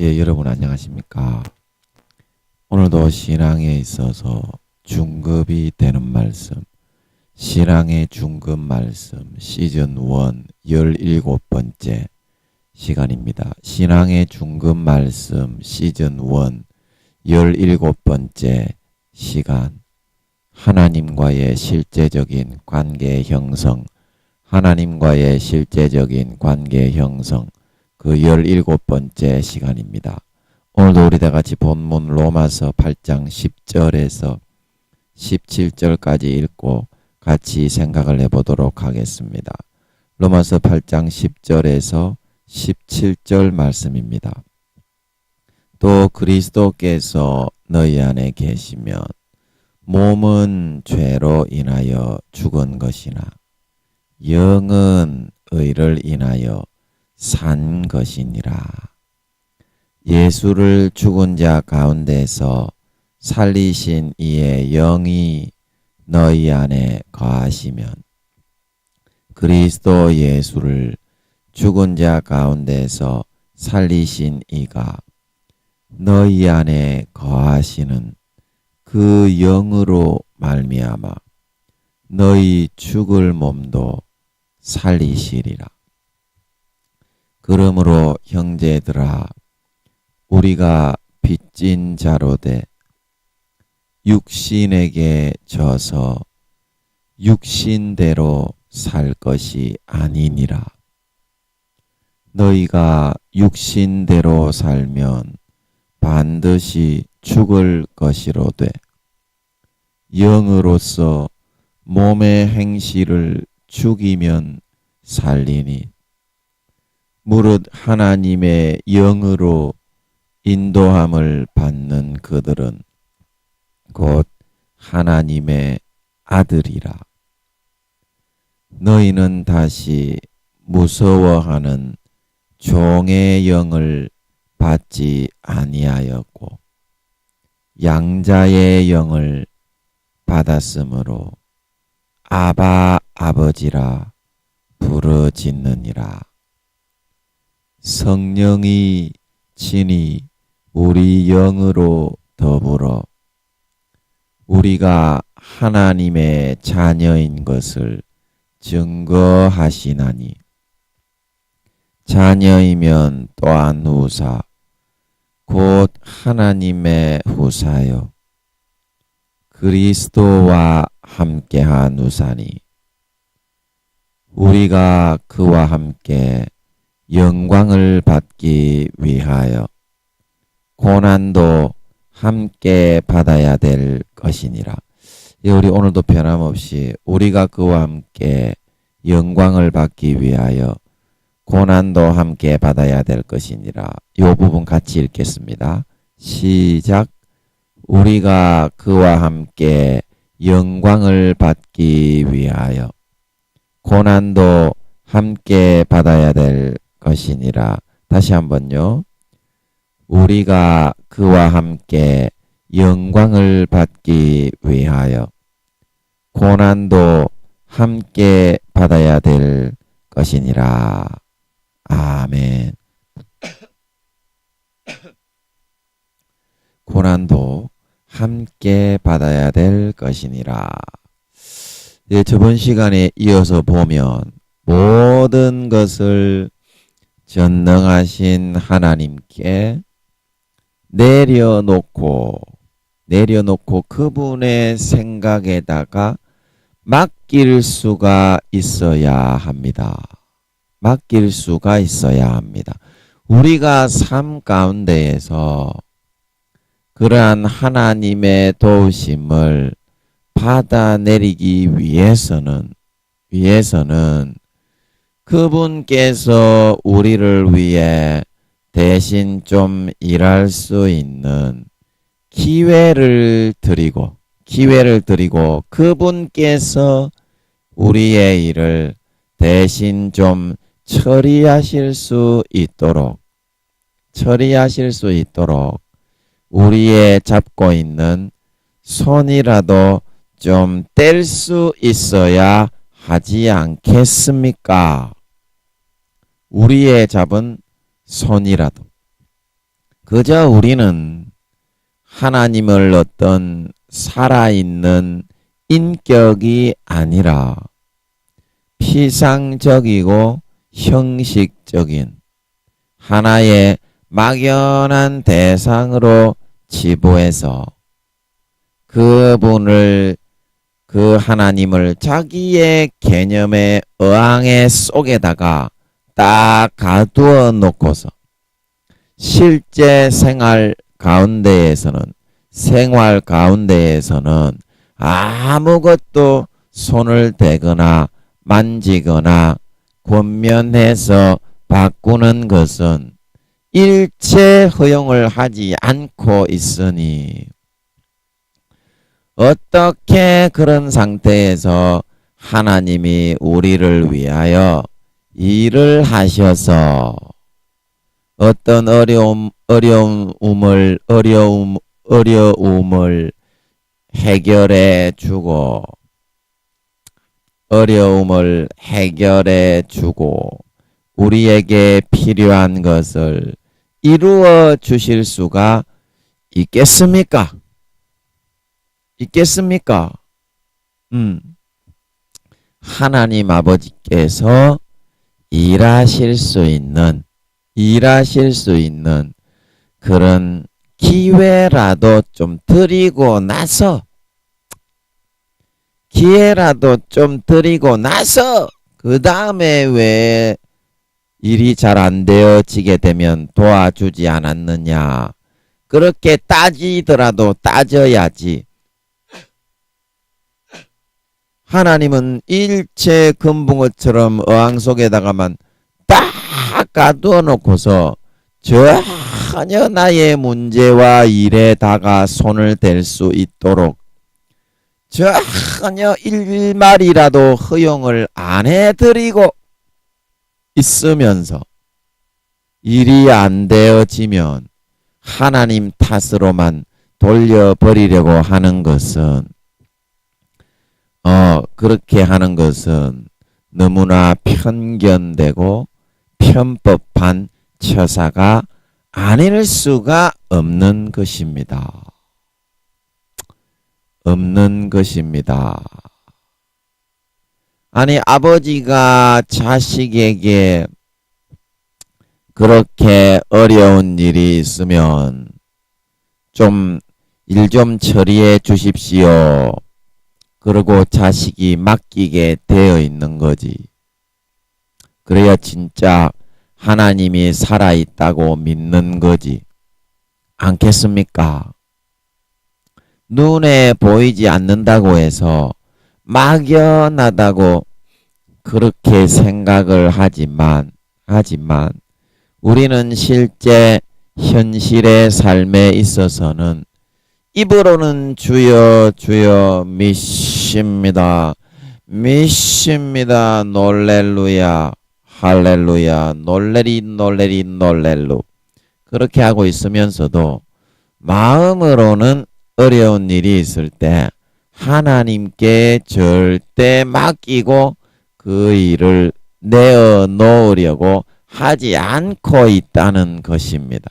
예, 여러분 안녕하십니까? 오늘도 신앙에 있어서 중급이 되는 말씀, 신앙의 중급 말씀 시즌 1 17번째 시간입니다. 신앙의 중급 말씀 시즌 1 17번째 시간, 하나님과의 실제적인 관계 형성, 하나님과의 실제적인 관계 형성, 그 17번째 시간입니다. 오늘도 우리 다 같이 본문 로마서 8장 10절에서 17절까지 읽고 같이 생각을 해보도록 하겠습니다. 로마서 8장 10절에서 17절 말씀입니다. 또 그리스도께서 너희 안에 계시면 몸은 죄로 인하여 죽은 것이나 영은 의를 인하여 산 것이니라. 예수를 죽은 자 가운데서 살리신 이의 영이 너희 안에 거하시면 그리스도 예수를 죽은 자 가운데서 살리신 이가 너희 안에 거하시는 그 영으로 말미암아 너희 죽을 몸도 살리시리라. 그러므로 형제들아, 우리가 빚진 자로 돼 육신에게 져서 육신대로 살 것이 아니니라. 너희가 육신대로 살면 반드시 죽을 것이로되 영으로서 몸의 행실을 죽이면 살리니 무릇 하나님의 영으로 인도함을 받는 그들은 곧 하나님의 아들이라. 너희는 다시 무서워하는 종의 영을 받지 아니하였고 양자의 영을 받았으므로 아바 아버지라 부르짖느니라. 성령이 친히 우리 영으로 더불어 우리가 하나님의 자녀인 것을 증거하시나니 자녀이면 또한 후사 곧 하나님의 후사요 그리스도와 함께한 후사니 우리가 그와 함께 영광을 받기 위하여 고난도 함께 받아야 될 것이니라. 우리 오늘도 변함없이 우리가 그와 함께 영광을 받기 위하여 고난도 함께 받아야 될 것이니라. 이 부분 같이 읽겠습니다. 시작. 우리가 그와 함께 영광을 받기 위하여 고난도 함께 받아야 될 것이니라. 다시 한번요. 우리가 그와 함께 영광을 받기 위하여 고난도 함께 받아야 될 것이니라. 아멘. 고난도 함께 받아야 될 것이니라. 저번 시간에 이어서 보면 모든 것을 전능하신 하나님께 내려놓고 그분의 생각에다가 맡길 수가 있어야 합니다. 맡길 수가 있어야 합니다. 우리가 삶 가운데에서 그러한 하나님의 도우심을 받아내리기 위해서는 그분께서 우리를 위해 대신 좀 일할 수 있는 기회를 드리고 그분께서 우리의 일을 대신 좀 처리하실 수 있도록 우리의 잡고 있는 손이라도 좀 뗄 수 있어야 하지 않겠습니까? 우리의 잡은 손이라도 그저 우리는 하나님을 어떤 살아있는 인격이 아니라 피상적이고 형식적인 하나의 막연한 대상으로 지보해서 그분을 그 하나님을 자기의 개념의 어항의 속에다가 딱 가두어 놓고서 실제 생활 가운데에서는 아무것도 손을 대거나 만지거나 권면해서 바꾸는 것은 일체 허용을 하지 않고 있으니 어떻게 그런 상태에서 하나님이 우리를 위하여 일을 하셔서 어떤 어려움을 해결해 주고 우리에게 필요한 것을 이루어 주실 수가 있겠습니까? 하나님 아버지께서 일하실 수 있는 그런 기회라도 좀 드리고 나서 그 다음에 왜 일이 잘 안 되어지게 되면 도와주지 않았느냐. 그렇게 따지더라도 따져야지. 하나님은 일체 금붕어처럼 어항 속에다가만 딱 가두어 놓고서 전혀 나의 문제와 일에다가 손을 댈 수 있도록 전혀 일말이라도 허용을 안 해드리고 있으면서 일이 안 되어지면 하나님 탓으로만 돌려버리려고 하는 것은 그렇게 하는 것은 너무나 편견되고 편법한 처사가 아닐 수가 없는 것입니다. 아니 아버지가 자식에게 그렇게 어려운 일이 있으면 일 좀 처리해 주십시오. 그리고 자식이 맡기게 되어 있는 거지. 그래야 진짜 하나님이 살아있다고 믿는 거지. 않겠습니까? 눈에 보이지 않는다고 해서 막연하다고 그렇게 생각을 하지만 우리는 실제 현실의 삶에 있어서는 입으로는 주여 주여 믿습니다. 놀렐루야 할렐루야 놀렐루 그렇게 하고 있으면서도 마음으로는 어려운 일이 있을 때 하나님께 절대 맡기고 그 일을 내어 놓으려고 하지 않고 있다는 것입니다.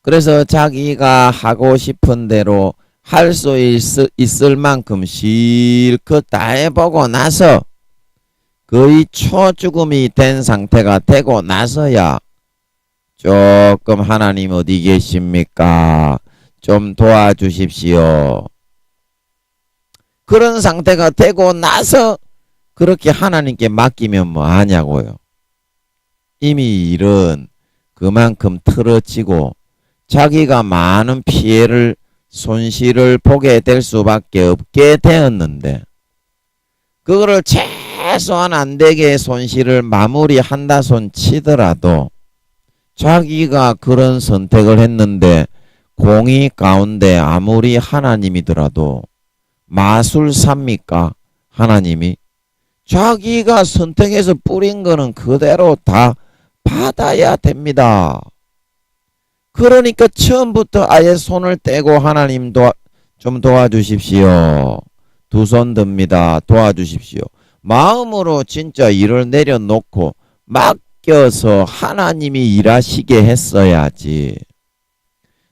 그래서 자기가 하고 싶은 대로 할 수 있을 만큼 실컷 다 해보고 나서 거의 초죽음이 된 상태가 되고 나서야 조금 하나님 어디 계십니까? 좀 도와주십시오. 그런 상태가 되고 나서 그렇게 하나님께 맡기면 뭐 하냐고요. 이미 일은 그만큼 틀어지고 자기가 많은 손실을 보게 될 수밖에 없게 되었는데 그거를 최소한 안 되게 손실을 마무리한다 손 치더라도 자기가 그런 선택을 했는데 공의 가운데 아무리 하나님이더라도 마술사입니까? 하나님이 자기가 선택해서 뿌린 거는 그대로 다 받아야 됩니다. 그러니까 처음부터 아예 손을 떼고 하나님 좀 도와주십시오. 두 손 듭니다. 도와주십시오. 마음으로 진짜 일을 내려놓고 막 맡겨서 하나님이 일하시게 했어야지.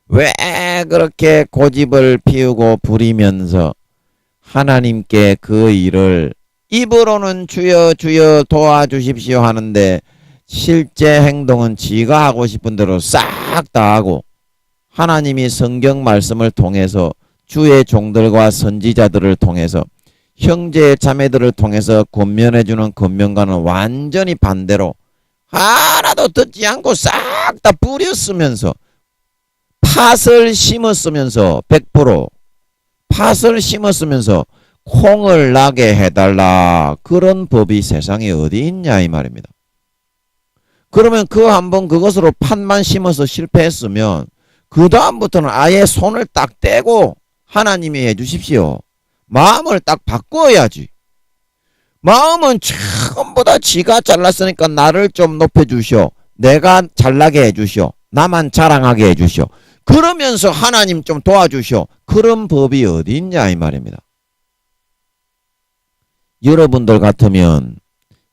왜 그렇게 고집을 피우고 부리면서 하나님께 그 일을 입으로는 주여 주여 도와주십시오 하는데 실제 행동은 지가 하고 싶은 대로 싹 다 하고 하나님이 성경 말씀을 통해서 주의 종들과 선지자들을 통해서 형제 자매들을 통해서 권면해주는 권면과는 완전히 반대로 하나도 듣지 않고 싹 다 뿌렸으면서 팥을 심었으면서 100% 팥을 심었으면서 콩을 나게 해달라. 그런 법이 세상에 어디 있냐 이 말입니다. 그러면 그 한번 그것으로 팥만 심어서 실패했으면 그 다음부터는 아예 손을 딱 떼고 하나님이 해주십시오. 마음을 딱 바꿔야지. 마음은 전부 다 지가 잘났으니까 나를 좀 높여주시오. 내가 잘나게 해주시오. 나만 자랑하게 해주시오. 그러면서 하나님 좀 도와주시오. 그런 법이 어디 있냐 이 말입니다. 여러분들 같으면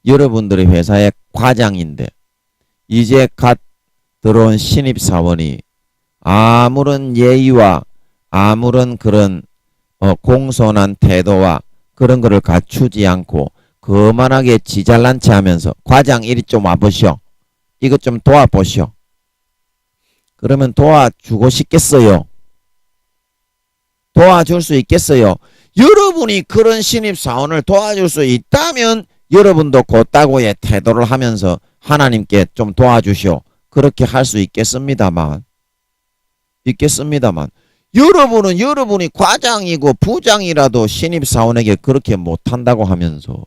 여러분들의 회사의 과장인데 이제 갓 들어온 신입사원이 아무런 예의와 아무런 그런 공손한 태도와 그런 거를 갖추지 않고 거만하게 지잘난 체 하면서 과장 이리 좀 와보시오. 이것 좀 도와보시오. 그러면 도와주고 싶겠어요? 도와줄 수 있겠어요? 여러분이 그런 신입사원을 도와줄 수 있다면 여러분도 곧다고의 태도를 하면서 하나님께 좀 도와주시오. 그렇게 할 수 있겠습니다만 여러분은 여러분이 과장이고 부장이라도 신입사원에게 그렇게 못한다고 하면서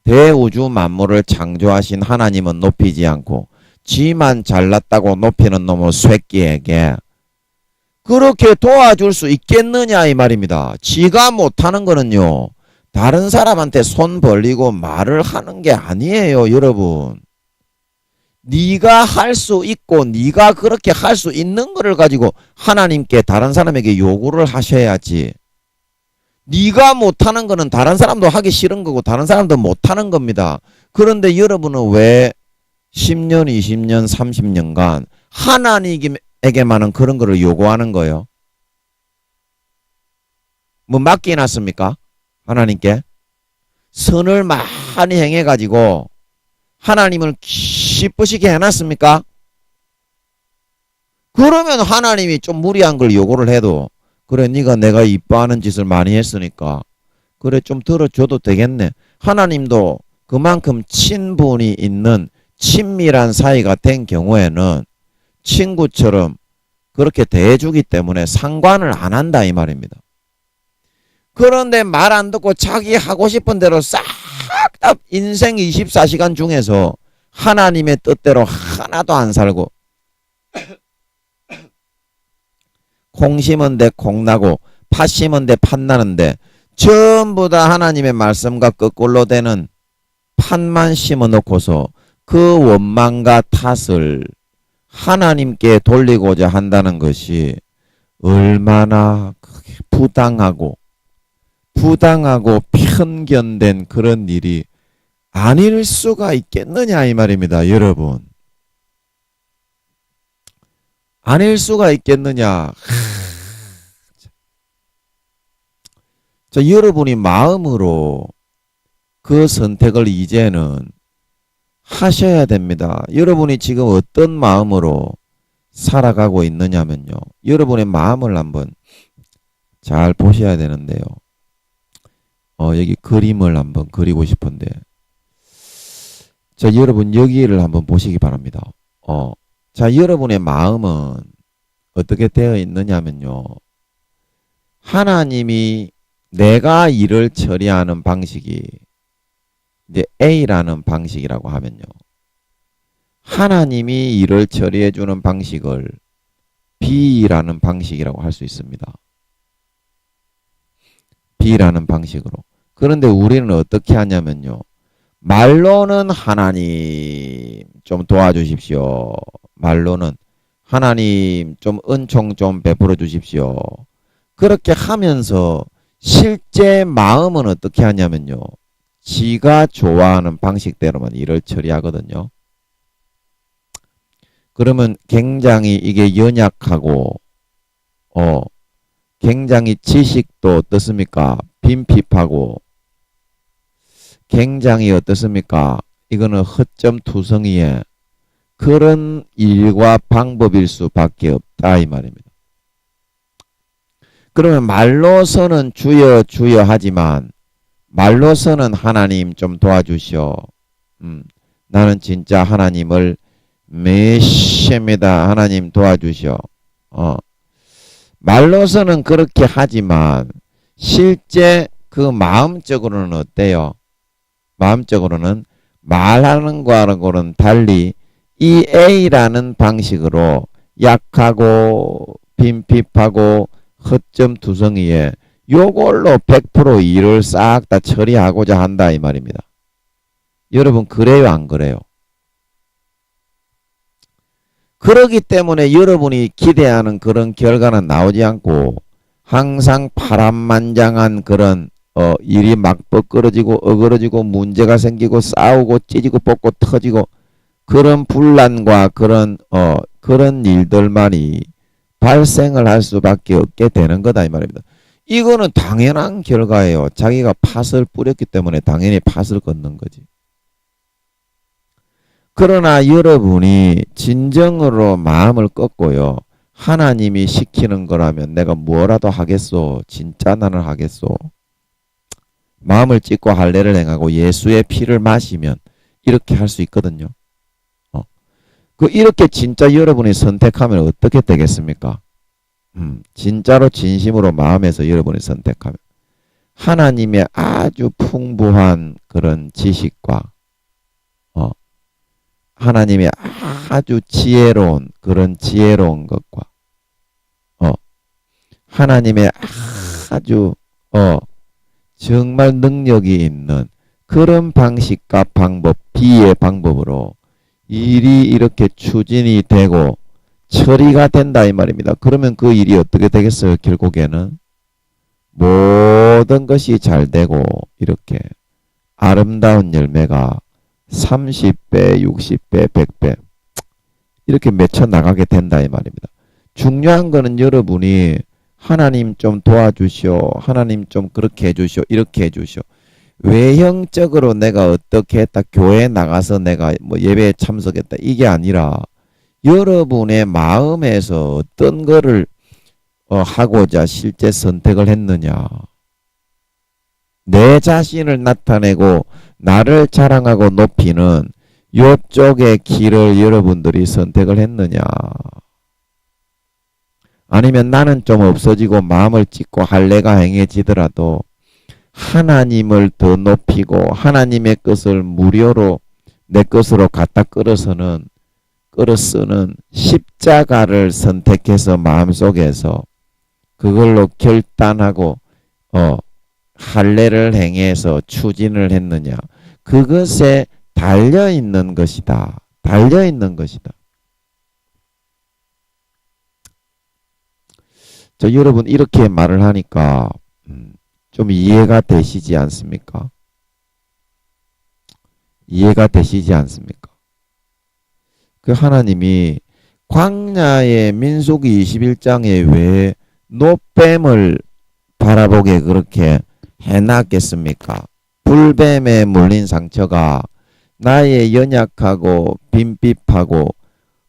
대우주 만물을 창조하신 하나님은 높이지 않고 지만 잘났다고 높이는 놈의 새끼에게 그렇게 도와줄 수 있겠느냐 이 말입니다. 지가 못하는 거는요. 다른 사람한테 손 벌리고 말을 하는 게 아니에요. 여러분. 네가 할 수 있고 네가 그렇게 할 수 있는 거를 가지고 하나님께 다른 사람에게 요구를 하셔야지. 네가 못하는 거는 다른 사람도 하기 싫은 거고 다른 사람도 못하는 겁니다. 그런데 여러분은 왜 10년, 20년, 30년간 하나님에게만은 그런 거를 요구하는 거예요? 뭐 맡겨놨습니까? 하나님께? 선을 많이 행해가지고 하나님을 기쁘시게 해놨습니까? 그러면 하나님이 좀 무리한 걸 요구를 해도 그래 네가 내가 이뻐하는 짓을 많이 했으니까 그래 좀 들어줘도 되겠네. 하나님도 그만큼 친분이 있는 친밀한 사이가 된 경우에는 친구처럼 그렇게 대해주기 때문에 상관을 안 한다 이 말입니다. 그런데 말 안 듣고 자기 하고 싶은 대로 싹 다 인생 24시간 중에서 하나님의 뜻대로 하나도 안 살고 콩 심은데 콩 나고 팥 심은데 팥 나는데 전부 다 하나님의 말씀과 거꾸로 되는 팥만 심어 놓고서 그 원망과 탓을 하나님께 돌리고자 한다는 것이 얼마나 부당하고 편견된 그런 일이 아닐 수가 있겠느냐 이 말입니다. 여러분. 아닐 수가 있겠느냐. 자, 여러분이 마음으로 그 선택을 이제는 하셔야 됩니다. 여러분이 지금 어떤 마음으로 살아가고 있느냐면요. 여러분의 마음을 한번 잘 보셔야 되는데요. 여기 그림을 한번 그리고 싶은데 자, 여러분 여기를 한번 보시기 바랍니다. 자, 여러분의 마음은 어떻게 되어 있느냐면요. 하나님이 내가 일을 처리하는 방식이 이제 A라는 방식이라고 하면요. 하나님이 일을 처리해 주는 방식을 B라는 방식이라고 할 수 있습니다. B라는 방식으로. 그런데 우리는 어떻게 하냐면요. 말로는 하나님 좀 도와주십시오. 말로는 하나님 좀 은총 좀 베풀어 주십시오. 그렇게 하면서 실제 마음은 어떻게 하냐면요. 지가 좋아하는 방식대로만 일을 처리하거든요. 그러면 굉장히 이게 연약하고 굉장히 지식도 어떻습니까? 빈핍하고 굉장히 어떻습니까? 이거는 허점투성이의 그런 일과 방법일 수밖에 없다 이 말입니다. 그러면 말로서는 주여 주여 하지만 말로서는 하나님 좀 도와주시오. 나는 진짜 하나님을 메시입니다. 하나님 도와주시오. 말로서는 그렇게 하지만 실제 그 마음적으로는 어때요? 마음적으로는 말하는 거하고는 달리 이 A라는 방식으로 약하고 빈핍하고 허점투성이에 요걸로 100% 일을 싹 다 처리하고자 한다 이 말입니다. 여러분 그래요 안 그래요? 그러기 때문에 여러분이 기대하는 그런 결과는 나오지 않고 항상 파란만장한 그런 일이 막 뻐끄러지고 어그러지고 문제가 생기고 싸우고 찢고 뽑고 터지고 그런 분란과 그런 일들만이 발생을 할 수밖에 없게 되는 거다 이 말입니다. 이거는 당연한 결과예요. 자기가 팥을 뿌렸기 때문에 당연히 팥을 걷는 거지. 그러나 여러분이 진정으로 마음을 꺾고요. 하나님이 시키는 거라면 내가 뭐라도 하겠소. 진짜 나는 하겠소. 마음을 찢고 할례를 행하고 예수의 피를 마시면 이렇게 할 수 있거든요. 이렇게 진짜 여러분이 선택하면 어떻게 되겠습니까? 진짜로 진심으로 마음에서 여러분이 선택하면 하나님의 아주 풍부한 그런 지식과 하나님의 아주 지혜로운 그런 지혜로운 것과 하나님의 아주 정말 능력이 있는 그런 방식과 방법, 비의 방법으로 일이 이렇게 추진이 되고 처리가 된다 이 말입니다. 그러면 그 일이 어떻게 되겠어요? 결국에는 모든 것이 잘 되고 이렇게 아름다운 열매가 30배, 60배, 100배 이렇게 맺혀 나가게 된다 이 말입니다. 중요한 거는 여러분이 하나님 좀 도와주시오. 하나님 좀 그렇게 해주시오. 이렇게 해주시오. 외형적으로 내가 어떻게 했다. 교회에 나가서 내가 뭐 예배에 참석했다. 이게 아니라 여러분의 마음에서 어떤 거를 하고자 실제 선택을 했느냐. 내 자신을 나타내고 나를 자랑하고 높이는 요쪽의 길을 여러분들이 선택을 했느냐. 아니면 나는 좀 없어지고 마음을 찢고 할례가 행해지더라도 하나님을 더 높이고 하나님의 것을 무료로 내 것으로 갖다 끌어쓰는 십자가를 선택해서 마음속에서 그걸로 결단하고 할례를 행해서 추진을 했느냐. 그것에 달려있는 것이다. 달려있는 것이다. 여러분 이렇게 말을 하니까 좀 이해가 되시지 않습니까? 이해가 되시지 않습니까? 그 하나님이 광야의 민수기 21장에 왜 노뱀을 바라보게 그렇게 해놨겠습니까? 불뱀에 물린 상처가 나의 연약하고 빈핍하고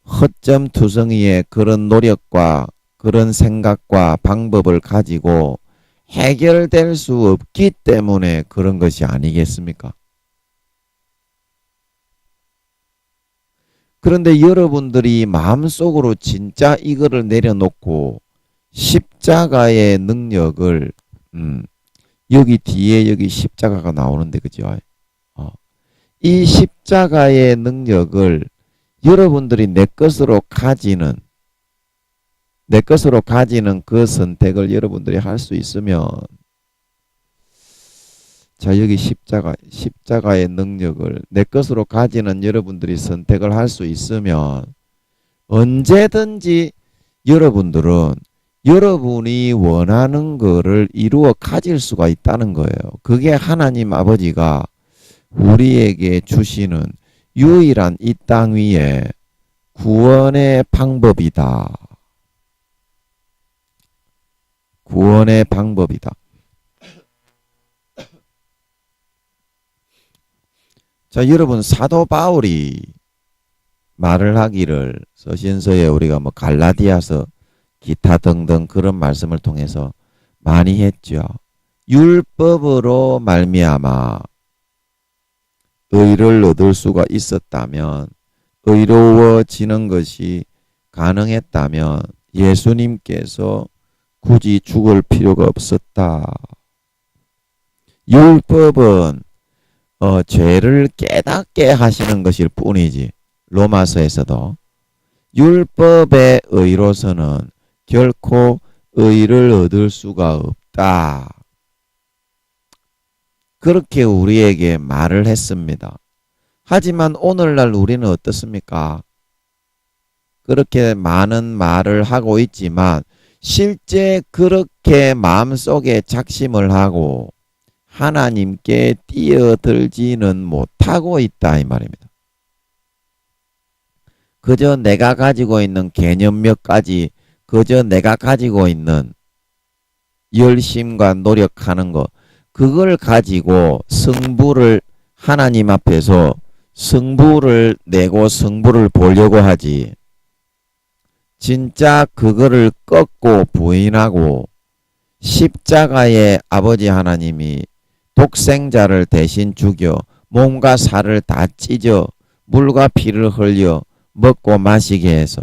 허점투성이의 그런 노력과 그런 생각과 방법을 가지고 해결될 수 없기 때문에 그런 것이 아니겠습니까? 그런데 여러분들이 마음속으로 진짜 이거를 내려놓고 십자가의 능력을 여기 뒤에 여기 십자가가 나오는데 그죠? 이 십자가의 능력을 여러분들이 내 것으로 가지는 그 선택을 여러분들이 할 수 있으면 자 여기 십자가의 능력을 내 것으로 가지는 여러분들이 선택을 할 수 있으면 언제든지 여러분들은 여러분이 원하는 거를 이루어 가질 수가 있다는 거예요. 그게 하나님 아버지가 우리에게 주시는 유일한 이 땅 위에 구원의 방법이다. 구원의 방법이다. 자, 여러분, 사도 바울이 말을 하기를 서신서에 우리가 뭐 갈라디아서 기타 등등 그런 말씀을 통해서 많이 했죠. 율법으로 말미암아 의를 얻을 수가 있었다면, 의로워지는 것이 가능했다면 예수님께서 굳이 죽을 필요가 없었다. 율법은 죄를 깨닫게 하시는 것일 뿐이지. 로마서에서도 율법의 의로서는 결코 의를 얻을 수가 없다. 그렇게 우리에게 말을 했습니다. 하지만 오늘날 우리는 어떻습니까? 그렇게 많은 말을 하고 있지만 실제 그렇게 마음속에 작심을 하고 하나님께 뛰어들지는 못하고 있다 이 말입니다. 그저 내가 가지고 있는 개념 몇 가지, 그저 내가 가지고 있는 열심과 노력하는 것, 그걸 가지고 성부를 하나님 앞에서 성부를 내고 성부를 보려고 하지. 진짜 그거를 꺾고 부인하고 십자가에 아버지 하나님이 독생자를 대신 죽여 몸과 살을 다 찢어 물과 피를 흘려 먹고 마시게 해서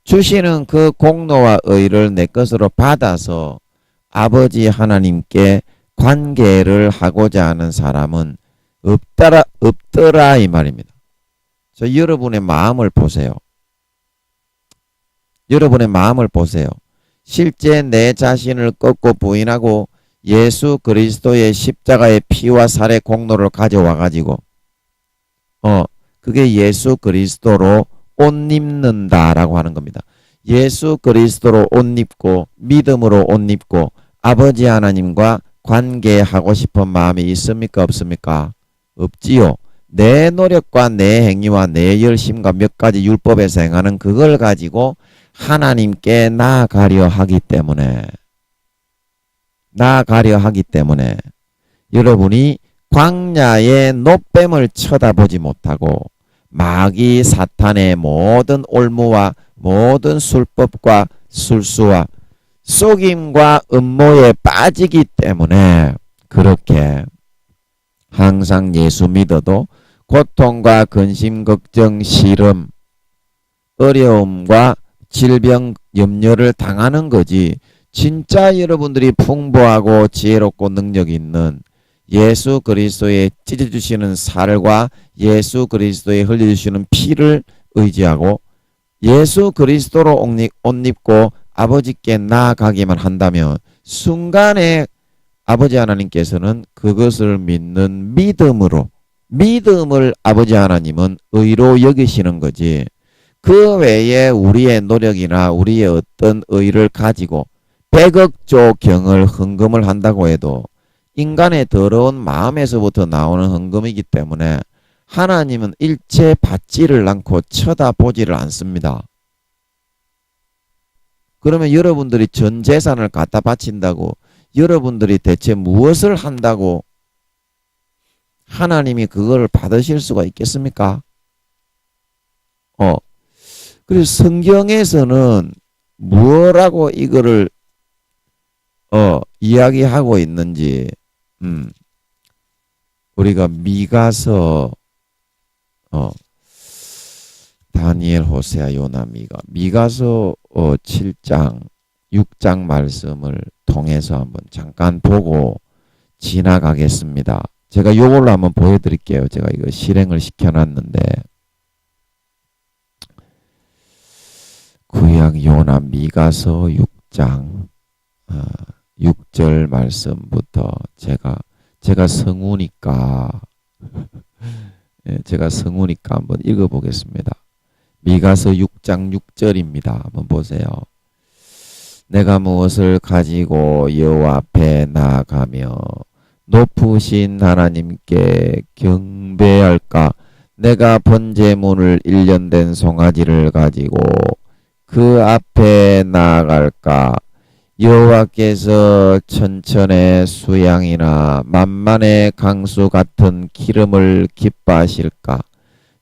주시는 그 공로와 의를 내 것으로 받아서 아버지 하나님께 관계를 하고자 하는 사람은 없더라 이 말입니다. 저 여러분의 마음을 보세요. 여러분의 마음을 보세요. 실제 내 자신을 꺾고 부인하고 예수 그리스도의 십자가의 피와 살의 공로를 가져와 가지고 그게 예수 그리스도로 옷 입는다라고 하는 겁니다. 예수 그리스도로 옷 입고 믿음으로 옷 입고 아버지 하나님과 관계하고 싶은 마음이 있습니까? 없습니까? 없지요. 내 노력과 내 행위와 내 열심과 몇 가지 율법에서 행하는 그걸 가지고 하나님께 나아가려 하기 때문에 여러분이 광야의 노뱀을 쳐다보지 못하고 마귀 사탄의 모든 올무와 모든 술법과 술수와 속임과 음모에 빠지기 때문에 그렇게 항상 예수 믿어도 고통과 근심, 걱정, 시름, 어려움과 질병, 염려를 당하는 거지. 진짜 여러분들이 풍부하고 지혜롭고 능력 있는 예수 그리스도의 찢어주시는 살과 예수 그리스도의 흘려주시는 피를 의지하고 예수 그리스도로 옷 입고 아버지께 나아가기만 한다면 순간에 아버지 하나님께서는 그것을 믿는 믿음을 아버지 하나님은 의로 여기시는 거지. 그 외에 우리의 노력이나 우리의 어떤 의를 가지고 100억조 경을 헌금을 한다고 해도 인간의 더러운 마음에서부터 나오는 헌금이기 때문에 하나님은 일체 받지를 않고 쳐다보지를 않습니다. 그러면 여러분들이 전 재산을 갖다 바친다고 여러분들이 대체 무엇을 한다고 하나님이 그거를 받으실 수가 있겠습니까? 그래서 성경에서는 뭐라고 이거를 이야기하고 있는지 우리가 미가서 다니엘, 호세아, 요나, 미가서 7장 6장 말씀을 통해서 한번 잠깐 보고 지나가겠습니다. 제가 요걸로 한번 보여드릴게요. 제가 이거 실행을 시켜놨는데 구약 요나 미가서 6장 6절 말씀부터 제가 성우니까 제가 성우니까 한번 읽어보겠습니다. 미가서 6장 6절입니다. 한번 보세요. 내가 무엇을 가지고 여호와 앞에 나아가며 높으신 하나님께 경배할까? 내가 번제물을 1년 된 송아지를 가지고 그 앞에 나아갈까? 여호와께서 천천의 수양이나 만만의 강수 같은 기름을 기뻐하실까?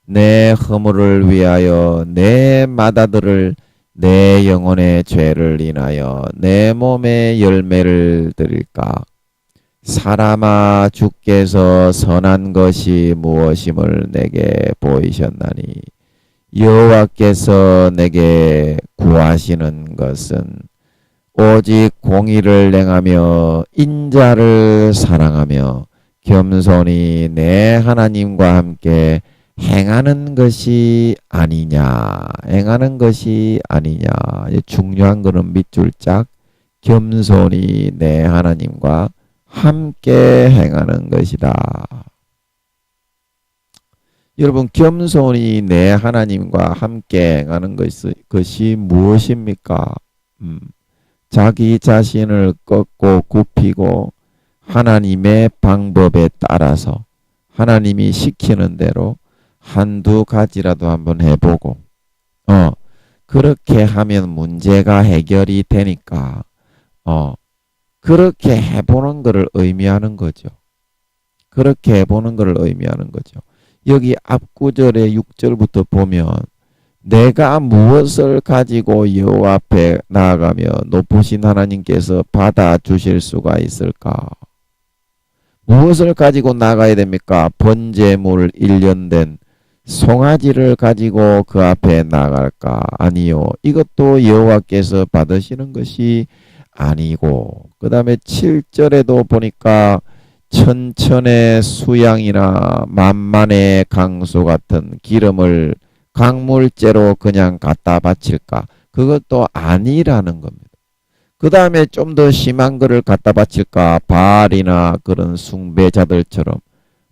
내 허물을 위하여 내 마다들을 내 영혼의 죄를 인하여 내 몸의 열매를 드릴까? 사람아, 주께서 선한 것이 무엇임을 내게 보이셨나니 여호와께서 내게 구하시는 것은 오직 공의를 행하며 인자를 사랑하며 겸손히 내 하나님과 함께 행하는 것이 아니냐. 행하는 것이 아니냐. 중요한 것은 밑줄 짝 겸손히 내 하나님과 함께 행하는 것이다. 여러분, 겸손히 내 하나님과 함께 행하는 것이 무엇입니까? 자기 자신을 꺾고 굽히고 하나님의 방법에 따라서 하나님이 시키는 대로 한두 가지라도 한번 해보고 그렇게 하면 문제가 해결이 되니까 그렇게 해보는 것을 의미하는 거죠. 그렇게 해보는 것을 의미하는 거죠. 여기 앞구절의 6절부터 보면 내가 무엇을 가지고 여호와 앞에 나아가며 높으신 하나님께서 받아주실 수가 있을까? 무엇을 가지고 나가야 됩니까? 번제물 1년 된 송아지를 가지고 그 앞에 나갈까? 아니요. 이것도 여호와께서 받으시는 것이 아니고 그 다음에 7절에도 보니까 천천의 수양이나 만만의 강수 같은 기름을 강물째로 그냥 갖다 바칠까? 그것도 아니라는 겁니다. 그 다음에 좀 더 심한 거를 갖다 바칠까? 바알이나 그런 숭배자들처럼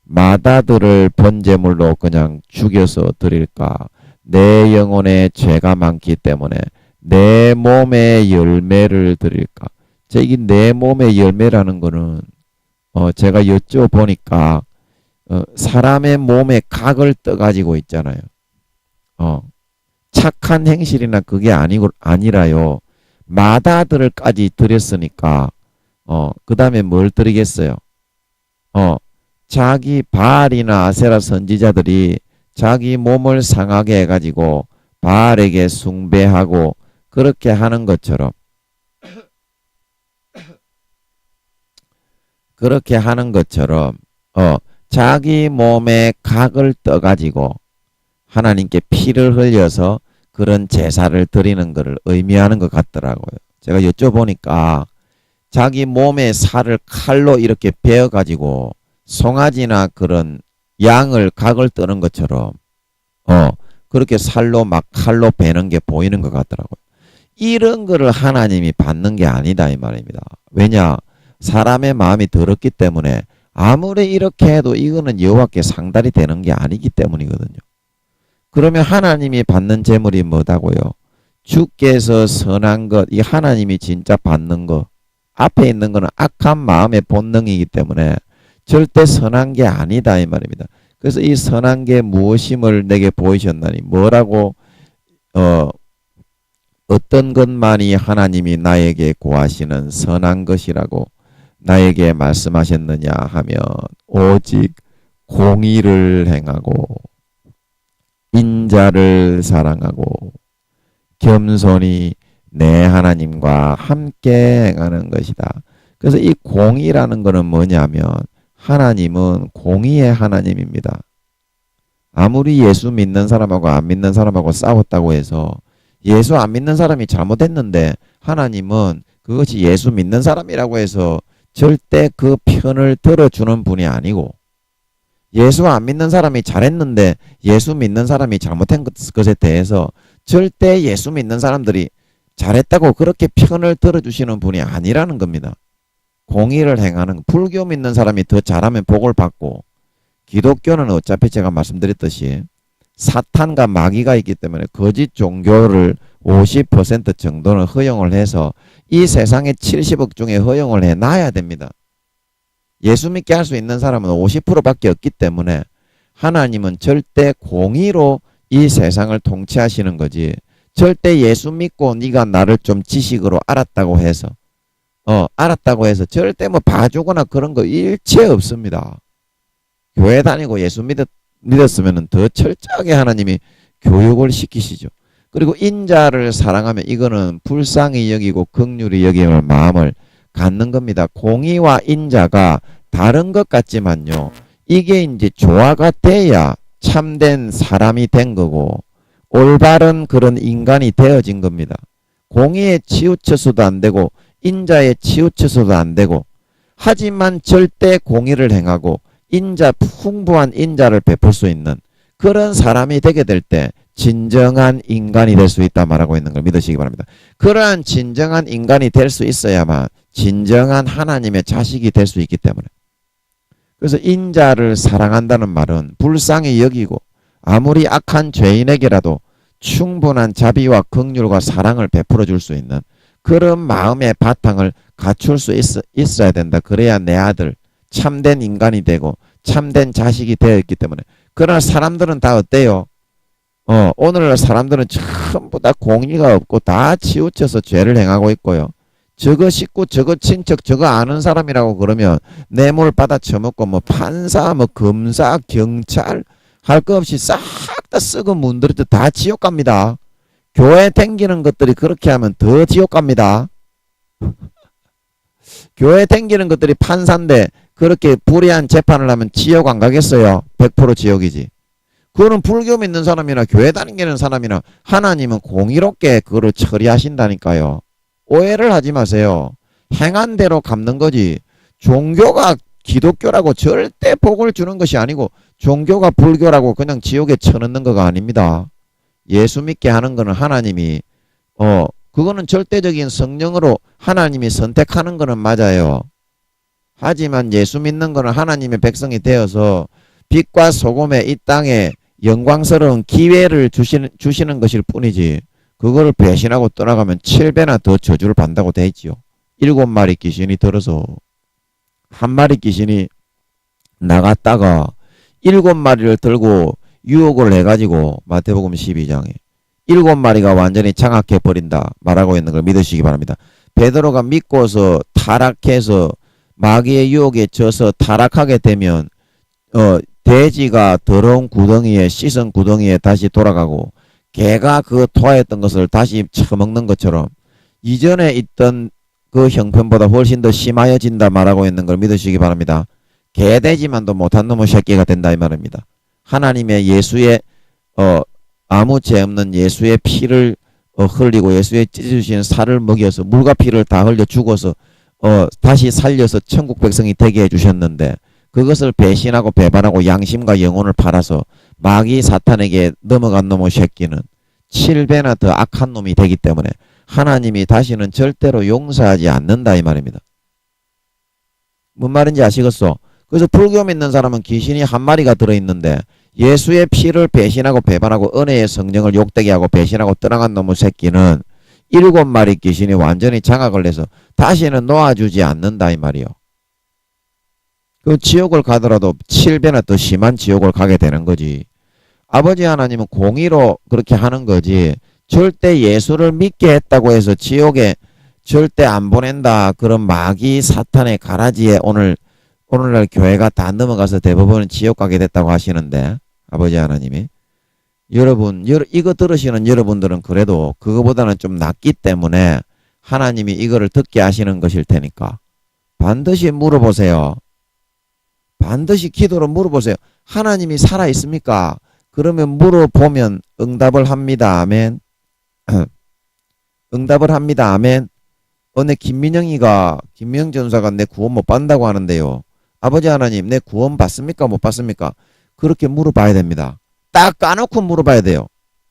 마다들을 번제물로 그냥 죽여서 드릴까? 내 영혼에 죄가 많기 때문에 내 몸의 열매를 드릴까? 이 내 몸의 열매라는 거는 제가 여쭤보니까 사람의 몸에 각을 떠가지고 있잖아요. 착한 행실이나 그게 아니라요. 마다들까지 드렸으니까 그 다음에 뭘 드리겠어요? 자기 바알이나 아세라 선지자들이 자기 몸을 상하게 해가지고 바알에게 숭배하고 그렇게 하는 것처럼 자기 몸에 각을 떠가지고 하나님께 피를 흘려서 그런 제사를 드리는 것을 의미하는 것 같더라고요. 제가 여쭤보니까 자기 몸의 살을 칼로 이렇게 베어가지고 송아지나 그런 양을 각을 뜨는 것처럼 그렇게 칼로 베는 게 보이는 것 같더라고요. 이런 거를 하나님이 받는 게 아니다 이 말입니다. 왜냐? 사람의 마음이 더럽기 때문에 아무리 이렇게 해도 이거는 여호와께 상달이 되는 게 아니기 때문이거든요. 그러면 하나님이 받는 제물이 뭐다고요? 주께서 선한 것, 이 하나님이 진짜 받는 것, 앞에 있는 거는 악한 마음의 본능이기 때문에 절대 선한 게 아니다 이 말입니다. 그래서 이 선한 게 무엇임을 내게 보이셨나니 뭐라고 어떤 것만이 하나님이 나에게 구하시는 선한 것이라고 나에게 말씀하셨느냐 하면 오직 공의를 행하고 인자를 사랑하고 겸손히 내 하나님과 함께 행하는 것이다. 그래서 이 공의라는 것은 뭐냐면 하나님은 공의의 하나님입니다. 아무리 예수 믿는 사람하고 안 믿는 사람하고 싸웠다고 해서 예수 안 믿는 사람이 잘못했는데 하나님은 그것이 예수 믿는 사람이라고 해서 절대 그 편을 들어주는 분이 아니고 예수 안 믿는 사람이 잘했는데 예수 믿는 사람이 잘못한 것에 대해서 절대 예수 믿는 사람들이 잘했다고 그렇게 편을 들어주시는 분이 아니라는 겁니다. 공의를 행하는 불교 믿는 사람이 더 잘하면 복을 받고 기독교는 어차피 제가 말씀드렸듯이 사탄과 마귀가 있기 때문에 거짓 종교를 50% 정도는 허용을 해서 이 세상에 70억 중에 허용을 해놔야 됩니다. 예수 믿게 할 수 있는 사람은 50%밖에 없기 때문에 하나님은 절대 공의로 이 세상을 통치하시는 거지. 절대 예수 믿고 네가 나를 좀 지식으로 알았다고 해서 절대 뭐 봐주거나 그런 거 일체 없습니다. 교회 다니고 예수 믿었으면 더 철저하게 하나님이 교육을 시키시죠. 그리고 인자를 사랑하면 이거는 불쌍히 여기고 긍휼히 여기는 마음을 갖는 겁니다. 공의와 인자가 다른 것 같지만요. 이게 이제 조화가 돼야 참된 사람이 된 거고 올바른 그런 인간이 되어진 겁니다. 공의에 치우쳐서도 안 되고 인자에 치우쳐서도 안 되고 하지만 절대 공의를 행하고 풍부한 인자를 베풀 수 있는 그런 사람이 되게 될 때 진정한 인간이 될 수 있다 말하고 있는 걸 믿으시기 바랍니다. 그러한 진정한 인간이 될 수 있어야만 진정한 하나님의 자식이 될 수 있기 때문에 그래서 인자를 사랑한다는 말은 불쌍히 여기고 아무리 악한 죄인에게라도 충분한 자비와 긍휼과 사랑을 베풀어 줄 수 있는 그런 마음의 바탕을 갖출 수 있어야 된다. 그래야 내 아들 참된 인간이 되고 참된 자식이 되었기 때문에. 그러나 사람들은 다 어때요? 오늘날 사람들은 전부 다 공의가 없고 다 치우쳐서 죄를 행하고 있고요. 저거 식구 저거 친척 저거 아는 사람이라고 그러면 뇌물 받아 처먹고 뭐 판사 뭐 검사 경찰 할 거 없이 싹 다 썩은 문들이 다 지옥 갑니다. 교회 댕기는 것들이 그렇게 하면 더 지옥 갑니다. 교회 댕기는 것들이 판사인데 그렇게 불의한 재판을 하면 지옥 안 가겠어요? 100% 지옥이지. 그거는 불교 믿는 사람이나 교회 다니는 사람이나 하나님은 공의롭게 그거를 처리하신다니까요. 오해를 하지 마세요. 행한 대로 갚는 거지. 종교가 기독교라고 절대 복을 주는 것이 아니고 종교가 불교라고 그냥 지옥에 쳐넣는 거가 아닙니다. 예수 믿게 하는 거는 하나님이 그거는 절대적인 성령으로 하나님이 선택하는 거는 맞아요. 하지만 예수 믿는 거는 하나님의 백성이 되어서 빛과 소금의 이 땅에 영광스러운 기회를 주시는 것일 뿐이지 그거를 배신하고 떠나가면 7배나 더 저주를 받는다고 돼 있지요. 7마리 귀신이 들어서 한 마리 귀신이 나갔다가 7마리를 들고 유혹을 해가지고 마태복음 12장에 7마리가 완전히 장악해버린다 말하고 있는 걸 믿으시기 바랍니다. 베드로가 믿고서 타락해서 마귀의 유혹에 져서 타락하게 되면 돼지가 더러운 구덩이에 씻은 구덩이에 다시 돌아가고 개가 그 토하였던 것을 다시 처먹는 것처럼 이전에 있던 그 형편보다 훨씬 더 심하여진다 말하고 있는 걸 믿으시기 바랍니다. 개돼지만도 못한 놈의 새끼가 된다 이 말입니다. 하나님의 예수의 아무 죄 없는 예수의 피를 흘리고 예수의 찢어주신 살을 먹여서 물과 피를 다 흘려 죽어서 다시 살려서 천국 백성이 되게 해주셨는데 그것을 배신하고 배반하고 양심과 영혼을 팔아서 마귀 사탄에게 넘어간 놈의 새끼는 7배나 더 악한 놈이 되기 때문에 하나님이 다시는 절대로 용서하지 않는다 이 말입니다. 뭔 말인지 아시겠소? 그래서 불교 믿는 사람은 귀신이 한 마리가 들어있는데 예수의 피를 배신하고 배반하고 은혜의 성령을 욕되게 하고 배신하고 떠나간 놈의 새끼는 7마리 귀신이 완전히 장악을 해서 다시는 놓아주지 않는다 이 말이요. 그 지옥을 가더라도 7배나 더 심한 지옥을 가게 되는 거지. 아버지 하나님은 공의로 그렇게 하는 거지 절대 예수를 믿게 했다고 해서 지옥에 절대 안 보낸다. 그런 마귀 사탄의 가라지에 오늘날 교회가 다 넘어가서 대부분은 지옥 가게 됐다고 하시는데 아버지 하나님이 여러분 이거 들으시는 여러분들은 그래도 그거보다는 좀 낫기 때문에 하나님이 이거를 듣게 하시는 것일 테니까 반드시 물어보세요. 반드시 기도로 물어보세요. 하나님이 살아있습니까? 그러면 물어보면 응답을 합니다. 아멘. 응답을 합니다. 아멘. 내 김민영 전사가 내 구원 못 받는다고 하는데요. 아버지 하나님 내 구원 받습니까? 못 받습니까? 그렇게 물어봐야 됩니다. 딱 까놓고 물어봐야 돼요.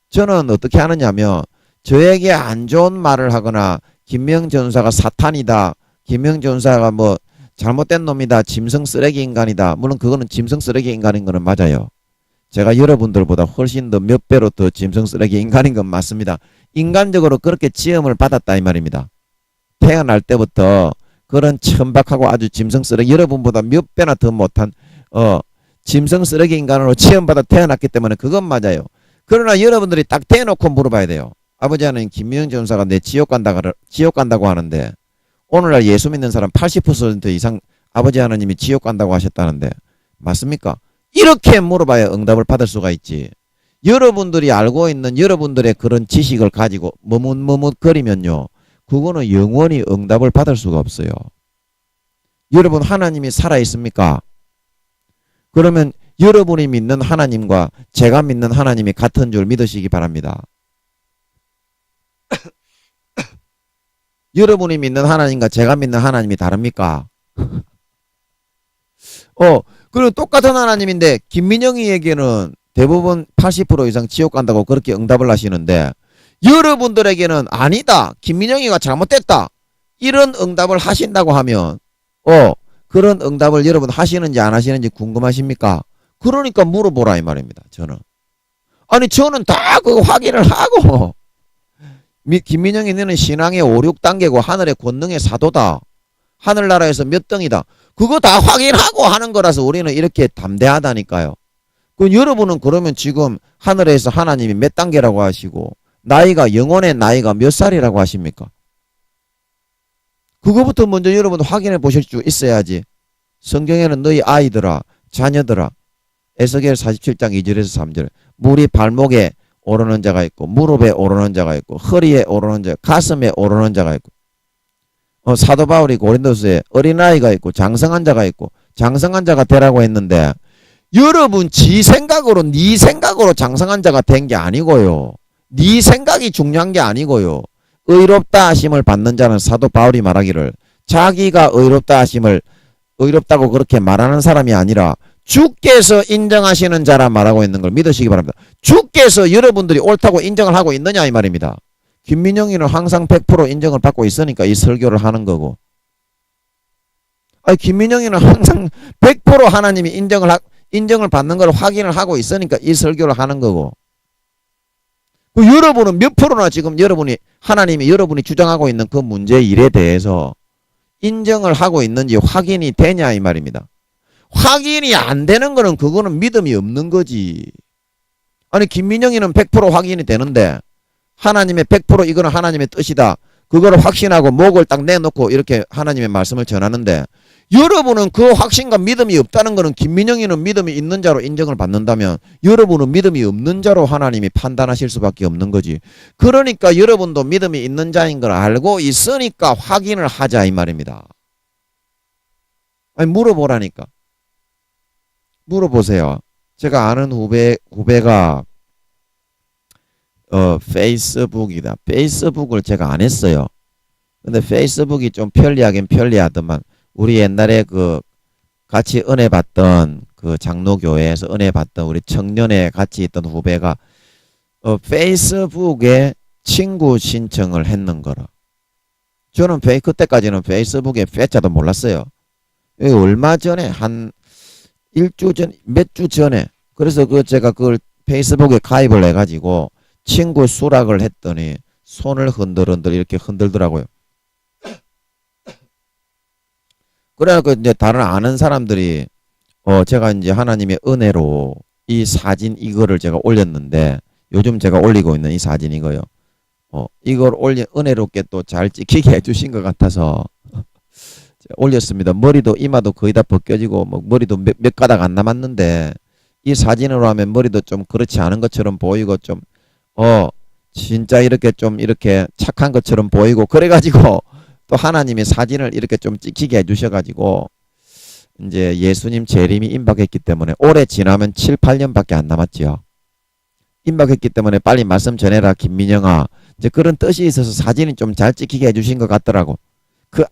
저는 어떻게 하느냐면 저에게 안 좋은 말을 하거나 김명 전사가 사탄이다. 김명 전사가 뭐 잘못된 놈이다. 짐승 쓰레기 인간이다. 물론 그거는 짐승 쓰레기 인간인 거는 맞아요. 제가 여러분들보다 훨씬 더 몇 배로 더 짐승 쓰레기 인간인 건 맞습니다. 인간적으로 그렇게 지음을 받았다 이 말입니다. 태어날 때부터 그런 천박하고 아주 짐승 쓰레기, 여러분보다 몇 배나 더 못한 짐승 쓰레기 인간으로 체험받아 태어났기 때문에 그건 맞아요. 그러나 여러분들이 딱 대놓고 물어봐야 돼요. 아버지 하나님, 김민영 전사가 내 지옥 간다고 하는데 오늘날 예수 믿는 사람 80% 이상 아버지 하나님이 지옥 간다고 하셨다는데 맞습니까? 이렇게 물어봐야 응답을 받을 수가 있지. 여러분들이 알고 있는 여러분들의 그런 지식을 가지고 머뭇머뭇거리면요, 그거는 영원히 응답을 받을 수가 없어요. 여러분, 하나님이 살아있습니까? 그러면 여러분이 믿는 하나님과 제가 믿는 하나님이 같은 줄 믿으시기 바랍니다. 여러분이 믿는 하나님과 제가 믿는 하나님이 다릅니까? 그리고 똑같은 하나님인데 김민영이에게는 대부분 80% 이상 지옥 간다고 그렇게 응답을 하시는데 여러분들에게는 아니다, 김민영이가 잘못됐다, 이런 응답을 하신다고 하면 그런 응답을 여러분 하시는지 안 하시는지 궁금하십니까? 그러니까 물어보라 이 말입니다. 저는 다 그 확인을 하고 김민영이 너는 신앙의 5, 6단계고 하늘의 권능의 사도다, 하늘나라에서 몇 등이다, 그거 다 확인하고 하는 거라서 우리는 이렇게 담대하다니까요. 그 여러분은 그러면 지금 하늘에서 하나님이 몇 단계라고 하시고 나이가, 영혼의 나이가 몇 살이라고 하십니까? 그거부터 먼저 여러분 확인해 보실 수 있어야지. 성경에는 너희 아이들아, 자녀들아, 에스겔 47장 2절에서 3절, 물이 발목에 오르는 자가 있고 무릎에 오르는 자가 있고 허리에 오르는 자, 가슴에 오르는 자가 있고, 사도 바울이 고린도서에 어린아이가 있고 장성한 자가 있고 장성한 자가 되라고 했는데 여러분 지 생각으로, 네 생각으로 장성한 자가 된 게 아니고요, 네 생각이 중요한 게 아니고요, 의롭다 하심을 받는 자는 사도 바울이 말하기를 자기가 의롭다고 그렇게 말하는 사람이 아니라 주께서 인정하시는 자라 말하고 있는 걸 믿으시기 바랍니다. 주께서 여러분들이 옳다고 인정을 하고 있느냐 이 말입니다. 김민영이는 항상 100% 인정을 받고 있으니까 이 설교를 하는 거고, 김민영이는 항상 100% 하나님이 인정을 받는 걸 확인을 하고 있으니까 이 설교를 하는 거고, 여러분은 몇 프로나 지금 하나님이 여러분이 주장하고 있는 그 문제 일에 대해서 인정을 하고 있는지 확인이 되냐 이 말입니다. 확인이 안 되는 거는 그거는 믿음이 없는 거지. 김민영이는 100% 확인이 되는데 하나님의 100% 이거는 하나님의 뜻이다, 그거를 확신하고 목을 딱 내놓고 이렇게 하나님의 말씀을 전하는데 여러분은 그 확신과 믿음이 없다는 거는, 김민영이는 믿음이 있는 자로 인정을 받는다면 여러분은 믿음이 없는 자로 하나님이 판단하실 수밖에 없는 거지. 그러니까 여러분도 믿음이 있는 자인 걸 알고 있으니까 확인을 하자 이 말입니다. 물어보라니까. 물어보세요. 제가 아는 후배가 페이스북이다. 페이스북을 제가 안 했어요. 근데 페이스북이 좀 편리하긴 편리하더만 우리 옛날에 같이 은혜 받던 장로교회에서 은혜 받던 우리 청년회 같이 있던 후배가 페이스북에 친구 신청을 했는 거라. 저는 그때까지는 페이스북에 페자도 몰랐어요. 얼마 전에 한 일주 전, 몇 주 전에, 그래서 제가 그걸 페이스북에 가입을 해가지고 친구 수락을 했더니 손을 흔들흔들 이렇게 흔들더라고요. 그래갖고 이제 다른 아는 사람들이 제가 이제 하나님의 은혜로 이 사진 이거를 제가 올렸는데, 요즘 제가 올리고 있는 이 사진 이거요. 이걸 은혜롭게 또 잘 찍히게 해주신 것 같아서 올렸습니다. 머리도 이마도 거의 다 벗겨지고 머리도 몇 가닥 안 남았는데 이 사진으로 하면 머리도 좀 그렇지 않은 것처럼 보이고 좀 진짜 이렇게 좀 이렇게 착한 것처럼 보이고, 그래가지고 또 하나님의 사진을 이렇게 좀 찍히게 해주셔가지고 이제 예수님 재림이 임박했기 때문에 올해 지나면 7, 8년밖에 안 남았지요. 임박했기 때문에 빨리 말씀 전해라 김민영아, 이제 그런 뜻이 있어서 사진이 좀 잘 찍히게 해주신 것 같더라고.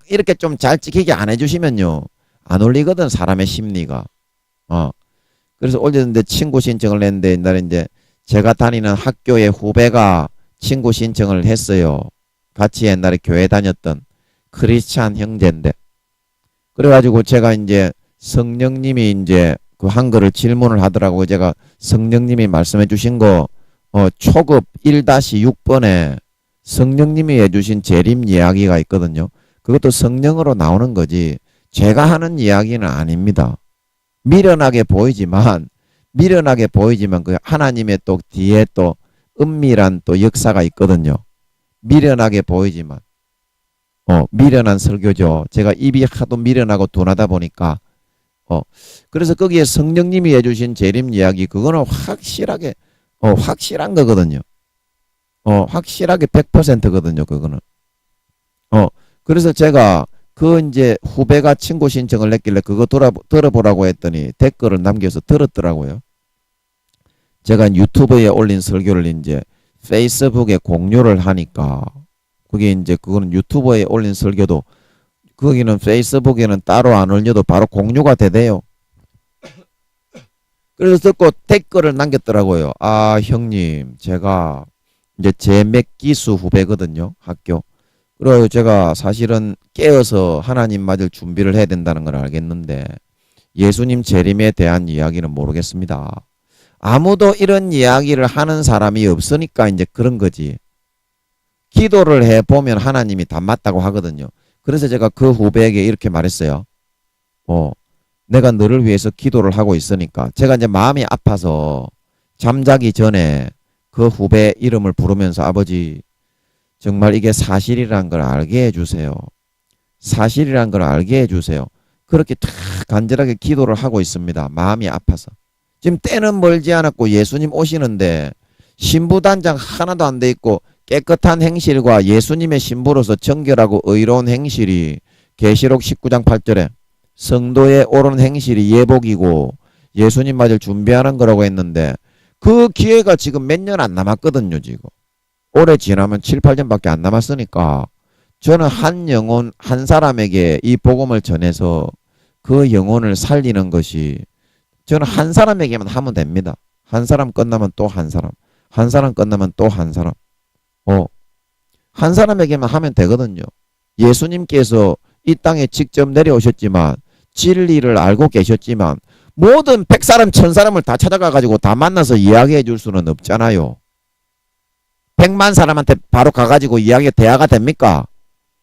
이렇게 좀 잘 찍히게 안 해주시면요 안 올리거든, 사람의 심리가. 그래서 올렸는데 친구 신청을 했는데, 옛날에 이제 제가 다니는 학교의 후배가 친구 신청을 했어요. 같이 옛날에 교회 다녔던 크리스찬 형제인데, 그래가지고 제가 이제 성령님이 이제 그 한글을 질문을 하더라고요. 제가 성령님이 말씀해 주신 거 초급 1-6번에 성령님이 해주신 재림 이야기가 있거든요. 그것도 성령으로 나오는 거지 제가 하는 이야기는 아닙니다. 미련하게 보이지만 그 하나님의 또 뒤에 또 은밀한 또 역사가 있거든요. 미련하게 보이지만 미련한 설교죠. 제가 입이 하도 미련하고 둔하다 보니까 그래서 거기에 성령님이 해주신 재림 이야기 그거는 확실하게 확실한 거거든요. 확실하게 100%거든요. 그거는 그래서 제가 그 이제 후배가 친구 신청을 했길래 그거 들어보라고 했더니 댓글을 남겨서 들었더라고요. 제가 유튜브에 올린 설교를 이제 페이스북에 공유를 하니까 그게 이제 그거는 유튜브에 올린 설교도 거기는 페이스북에는 따로 안 올려도 바로 공유가 되대요. 그래서 듣고 댓글을 남겼더라고요. 아 형님 제가 이제 제 맥기수 후배거든요. 학교. 그리고 제가 사실은 깨어서 하나님 맞을 준비를 해야 된다는 걸 알겠는데 예수님 재림에 대한 이야기는 모르겠습니다. 아무도 이런 이야기를 하는 사람이 없으니까 이제 그런 거지. 기도를 해보면 하나님이 다 맞다고 하거든요. 그래서 제가 그 후배에게 이렇게 말했어요. 내가 너를 위해서 기도를 하고 있으니까 제가 이제 마음이 아파서 잠자기 전에 그 후배 이름을 부르면서 아버지 정말 이게 사실이란 걸 알게 해주세요. 사실이란 걸 알게 해주세요. 그렇게 탁 간절하게 기도를 하고 있습니다. 마음이 아파서. 지금 때는 멀지 않았고 예수님 오시는데 신부단장 하나도 안 돼 있고 깨끗한 행실과 예수님의 신부로서 정결하고 의로운 행실이 계시록 19장 8절에 성도의 옳은 행실이 예복이고 예수님 맞을 준비하는 거라고 했는데 그 기회가 지금 몇 년 안 남았거든요. 지금 올해 지나면 7, 8년밖에 안 남았으니까 저는 한 영혼 한 사람에게 이 복음을 전해서 그 영혼을 살리는 것이 저는 한 사람에게만 하면 됩니다. 한 사람 끝나면 또 한 사람, 한 사람 끝나면 또 한 사람. 한 사람에게만 하면 되거든요. 예수님께서 이 땅에 직접 내려오셨지만 진리를 알고 계셨지만 모든 100사람, 1000사람을 다 찾아가 가지고 다 만나서 이야기해 줄 수는 없잖아요. 100만 사람한테 바로 가가지고 이야기가 대화가 됩니까?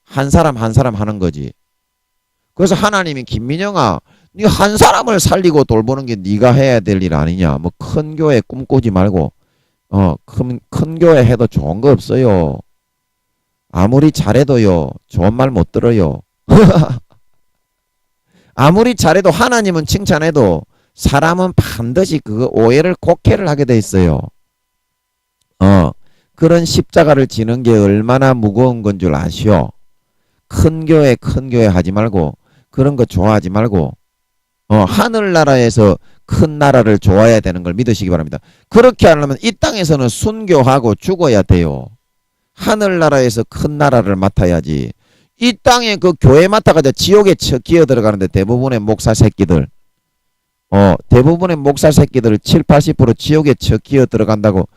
한 사람 한 사람 하는 거지. 그래서 하나님이 김민영아 네가 한 사람을 살리고 돌보는 게 네가 해야 될 일 아니냐. 뭐 큰 교회 꿈꾸지 말고 큰 교회 해도 좋은 거 없어요. 아무리 잘해도요 좋은 말 못 들어요. 아무리 잘해도 하나님은 칭찬해도 사람은 반드시 그 오해를 곡해를 하게 돼 있어요. 그런 십자가를 지는 게 얼마나 무거운 건 줄 아시오? 큰 교회 하지 말고 그런 거 좋아하지 말고 하늘나라에서 큰 나라를 좋아해야 되는 걸 믿으시기 바랍니다. 그렇게 하려면 이 땅에서는 순교하고 죽어야 돼요. 하늘나라에서 큰 나라를 맡아야지. 이 땅에 그 교회 맡아가지고 지옥에 기어 들어가는데 대부분의 목사 새끼들 대부분의 목사 새끼들 7, 80% 지옥에 기어 들어간다고.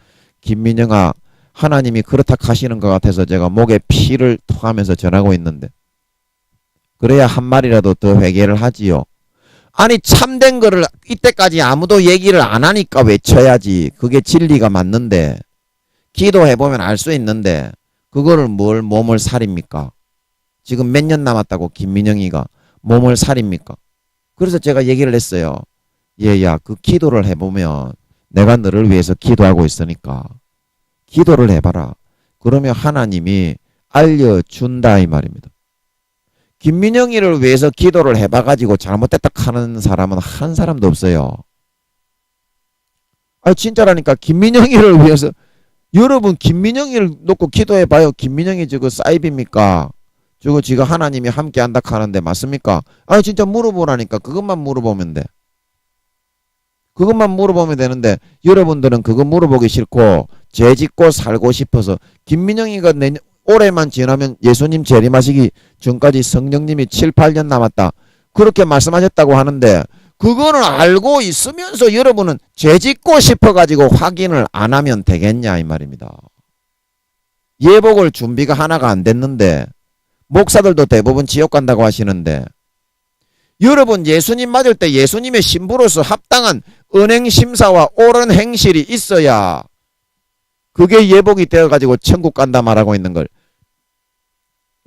김민영아 하나님이 그렇다 하시는 것 같아서 제가 목에 피를 토하면서 전하고 있는데 그래야 한 말이라도 더 회개를 하지요. 아니 참된 거를 이때까지 아무도 얘기를 안 하니까 외쳐야지. 그게 진리가 맞는데 기도해보면 알 수 있는데 그거를 뭘 몸을 살입니까? 지금 몇 년 남았다고 김민영이가 몸을 살입니까? 그래서 제가 얘기를 했어요. 얘야 그 기도를 해보면 내가 너를 위해서 기도하고 있으니까 기도를 해봐라. 그러면 하나님이 알려준다 이 말입니다. 김민영이를 위해서 기도를 해봐가지고 잘못됐다 하는 사람은 한 사람도 없어요. 아 진짜라니까. 김민영이를 위해서 여러분 김민영이를 놓고 기도해봐요. 김민영이 저거 사이비입니까? 저거 지가 하나님이 함께 한다 하는데 맞습니까? 아 진짜 물어보라니까. 그것만 물어보면 돼. 그것만 물어보면 되는데 여러분들은 그거 물어보기 싫고 죄 짓고 살고 싶어서 김민영이가 올해만 지나면 예수님 재림하시기 전까지 성령님이 7, 8년 남았다. 그렇게 말씀하셨다고 하는데 그거는 알고 있으면서 여러분은 죄 짓고 싶어가지고 확인을 안 하면 되겠냐 이 말입니다. 예복을 준비가 하나가 안 됐는데 목사들도 대부분 지옥 간다고 하시는데 여러분 예수님 맞을 때 예수님의 신부로서 합당한 은행심사와 옳은 행실이 있어야 그게 예복이 되어가지고 천국 간다 말하고 있는 걸.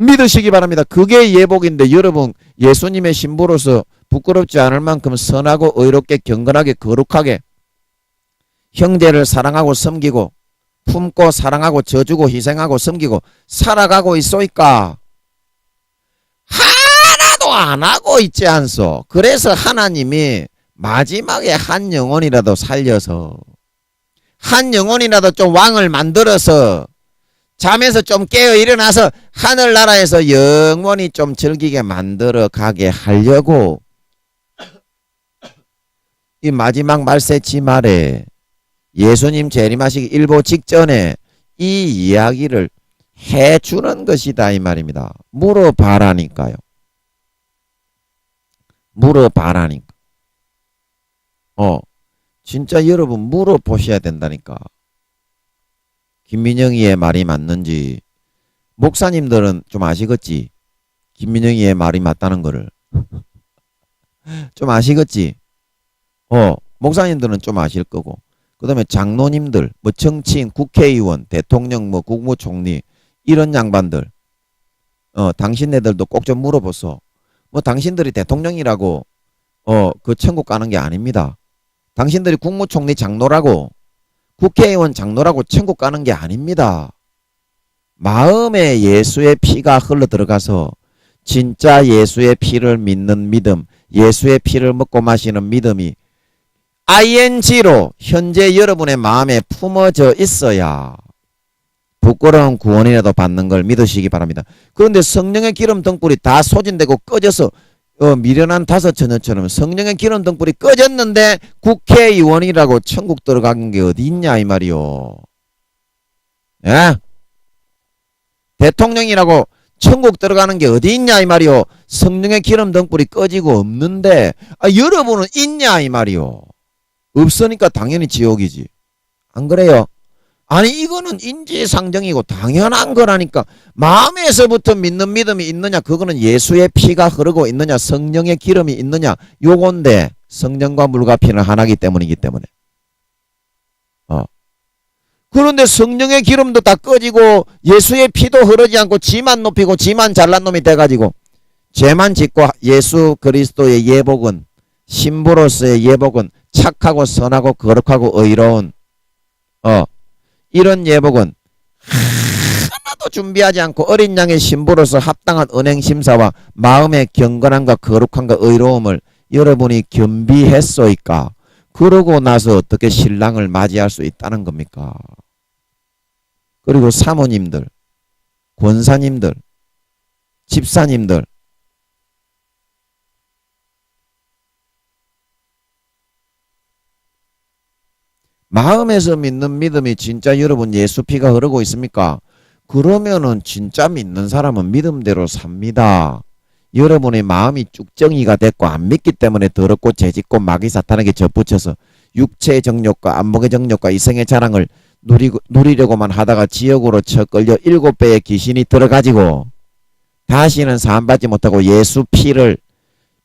믿으시기 바랍니다. 그게 예복인데 여러분 예수님의 신부로서 부끄럽지 않을 만큼 선하고 의롭게 경건하게 거룩하게 형제를 사랑하고 섬기고 품고 사랑하고 져주고 희생하고 섬기고 살아가고 있소이까? 하나도 안 하고 있지 않소. 그래서 하나님이 마지막에 한 영혼이라도 살려서 한 영혼이라도 좀 왕을 만들어서 잠에서 좀 깨어 일어나서 하늘나라에서 영원히 좀 즐기게 만들어 가게 하려고 이 마지막 말세치 말에 예수님 재림하시기 일보 직전에 이 이야기를 해주는 것이다 이 말입니다. 물어봐라니까요. 물어봐라니까. 진짜 여러분 물어보셔야 된다니까. 김민영이의 말이 맞는지 목사님들은 좀 아시겠지? 김민영이의 말이 맞다는 거를 좀 아시겠지? 목사님들은 좀 아실 거고 그 다음에 장로님들 뭐 정치인 국회의원 대통령 뭐 국무총리 이런 양반들 당신네들도 꼭 좀 물어보소. 뭐 당신들이 대통령이라고 그 천국 가는 게 아닙니다. 당신들이 국무총리 장로라고 국회의원 장로라고 천국 가는 게 아닙니다. 마음에 예수의 피가 흘러 들어가서 진짜 예수의 피를 믿는 믿음, 예수의 피를 먹고 마시는 믿음이 ing로 현재 여러분의 마음에 품어져 있어야 부끄러운 구원이라도 받는 걸 믿으시기 바랍니다. 그런데 성령의 기름 등불이 다 소진되고 꺼져서 미련한 다섯 처녀처럼 성령의 기름 등불이 꺼졌는데 국회의원이라고 천국 들어간 게 어디 있냐 이 말이요. 예? 대통령이라고 천국 들어가는 게 어디 있냐 이 말이요. 성령의 기름 등불이 꺼지고 없는데 여러분은 있냐 이 말이요. 없으니까 당연히 지옥이지. 안 그래요? 아니 이거는 인지상정이고 당연한 거라니까. 마음에서부터 믿는 믿음이 있느냐 그거는 예수의 피가 흐르고 있느냐 성령의 기름이 있느냐 요건데 성령과 물과 피는 하나이기 때문이기 때문에 그런데 성령의 기름도 다 꺼지고 예수의 피도 흐르지 않고 지만 높이고 지만 잘난 놈이 돼가지고 죄만 짓고 예수 그리스도의 예복은 신부로서의 예복은 착하고 선하고 거룩하고 의로운 이런 예복은 하나도 준비하지 않고 어린 양의 신부로서 합당한 은행심사와 마음의 경건함과 거룩함과 의로움을 여러분이 겸비했소이까? 그러고 나서 어떻게 신랑을 맞이할 수 있다는 겁니까? 그리고 사모님들, 권사님들, 집사님들 마음에서 믿는 믿음이 진짜 여러분 예수 피가 흐르고 있습니까? 그러면은 진짜 믿는 사람은 믿음대로 삽니다. 여러분의 마음이 쭉정이가 됐고 안 믿기 때문에 더럽고 죄짓고 마귀 사탄에게 젖붙여서 육체의 정욕과 안목의 정욕과 이성의 자랑을 누리려고만 하다가 지옥으로 쳐 끌려 7배의 귀신이 들어가지고 다시는 사함받지 못하고 예수 피를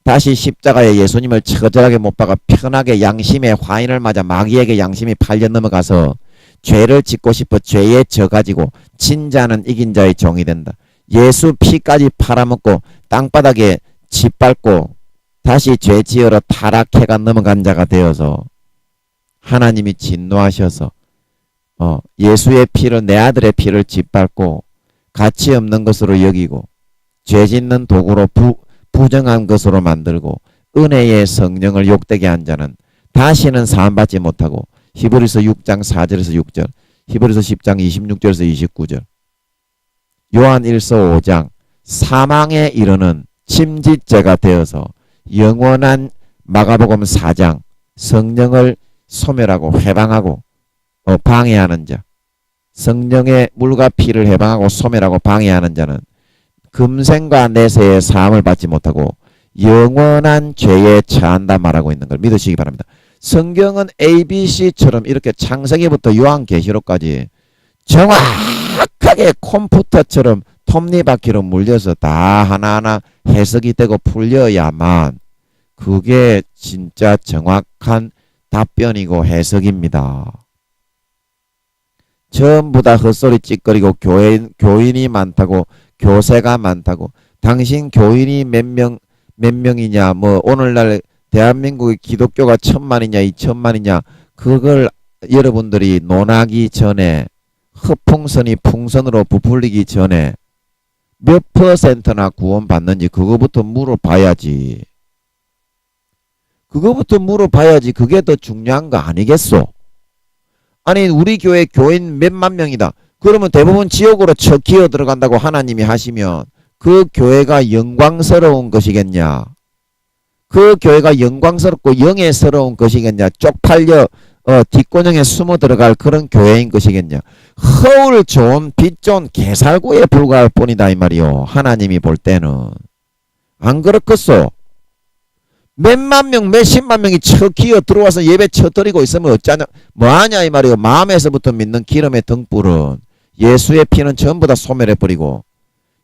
다시 십자가에 예수님을 처절하게 못 박아 편하게 양심의 화인을 맞아 마귀에게 양심이 팔려 넘어가서 죄를 짓고 싶어 죄에 져가지고 진자는 이긴 자의 종이 된다. 예수 피까지 팔아먹고 땅바닥에 짓밟고 다시 죄 지으러 타락해가 넘어간 자가 되어서 하나님이 진노하셔서 예수의 피를 내 아들의 피를 짓밟고 가치 없는 것으로 여기고 죄 짓는 도구로 부정한 것으로 만들고 은혜의 성령을 욕되게 한 자는 다시는 사함받지 못하고 히브리서 6장 4절에서 6절 히브리서 10장 26절에서 29절 요한 1서 5장 사망에 이르는 침짓죄가 되어서 영원한 마가복음 4장 성령을 소멸하고 해방하고 방해하는 자 성령의 물과 피를 해방하고 소멸하고 방해하는 자는 금생과 내세의 사함을 받지 못하고 영원한 죄에 처한다 말하고 있는 걸 믿으시기 바랍니다. 성경은 ABC처럼 이렇게 창세기부터 요한계시록까지 정확하게 컴퓨터처럼 톱니바퀴로 물려서 다 하나하나 해석이 되고 풀려야만 그게 진짜 정확한 답변이고 해석입니다. 전부 다 헛소리 찌꺼리고 교인이 많다고 교세가 많다고. 당신 교인이 몇 명이냐, 뭐, 오늘날 대한민국의 기독교가 1000만이냐, 2000만이냐, 그걸 여러분들이 논하기 전에, 흑풍선이 풍선으로 부풀리기 전에 몇 퍼센트나 구원받는지 그거부터 물어봐야지. 그거부터 물어봐야지. 그게 더 중요한 거 아니겠소? 아니, 우리 교회 교인 몇만 명이다. 그러면 대부분 지옥으로 쳐 기어 들어간다고 하나님이 하시면 그 교회가 영광스러운 것이겠냐? 그 교회가 영광스럽고 영예스러운 것이겠냐? 쪽팔려 뒷곤형에 숨어 들어갈 그런 교회인 것이겠냐? 허울 좋은 빛 좋은 개살구에 불과할 뿐이다 이 말이요. 하나님이 볼 때는. 안 그렇겠소? 몇만 명 몇십만 명이 쳐 기어 들어와서 예배 쳐드리고 있으면 어쩌냐 뭐하냐 이 말이요. 마음에서부터 믿는 기름의 등불은 예수의 피는 전부 다 소멸해버리고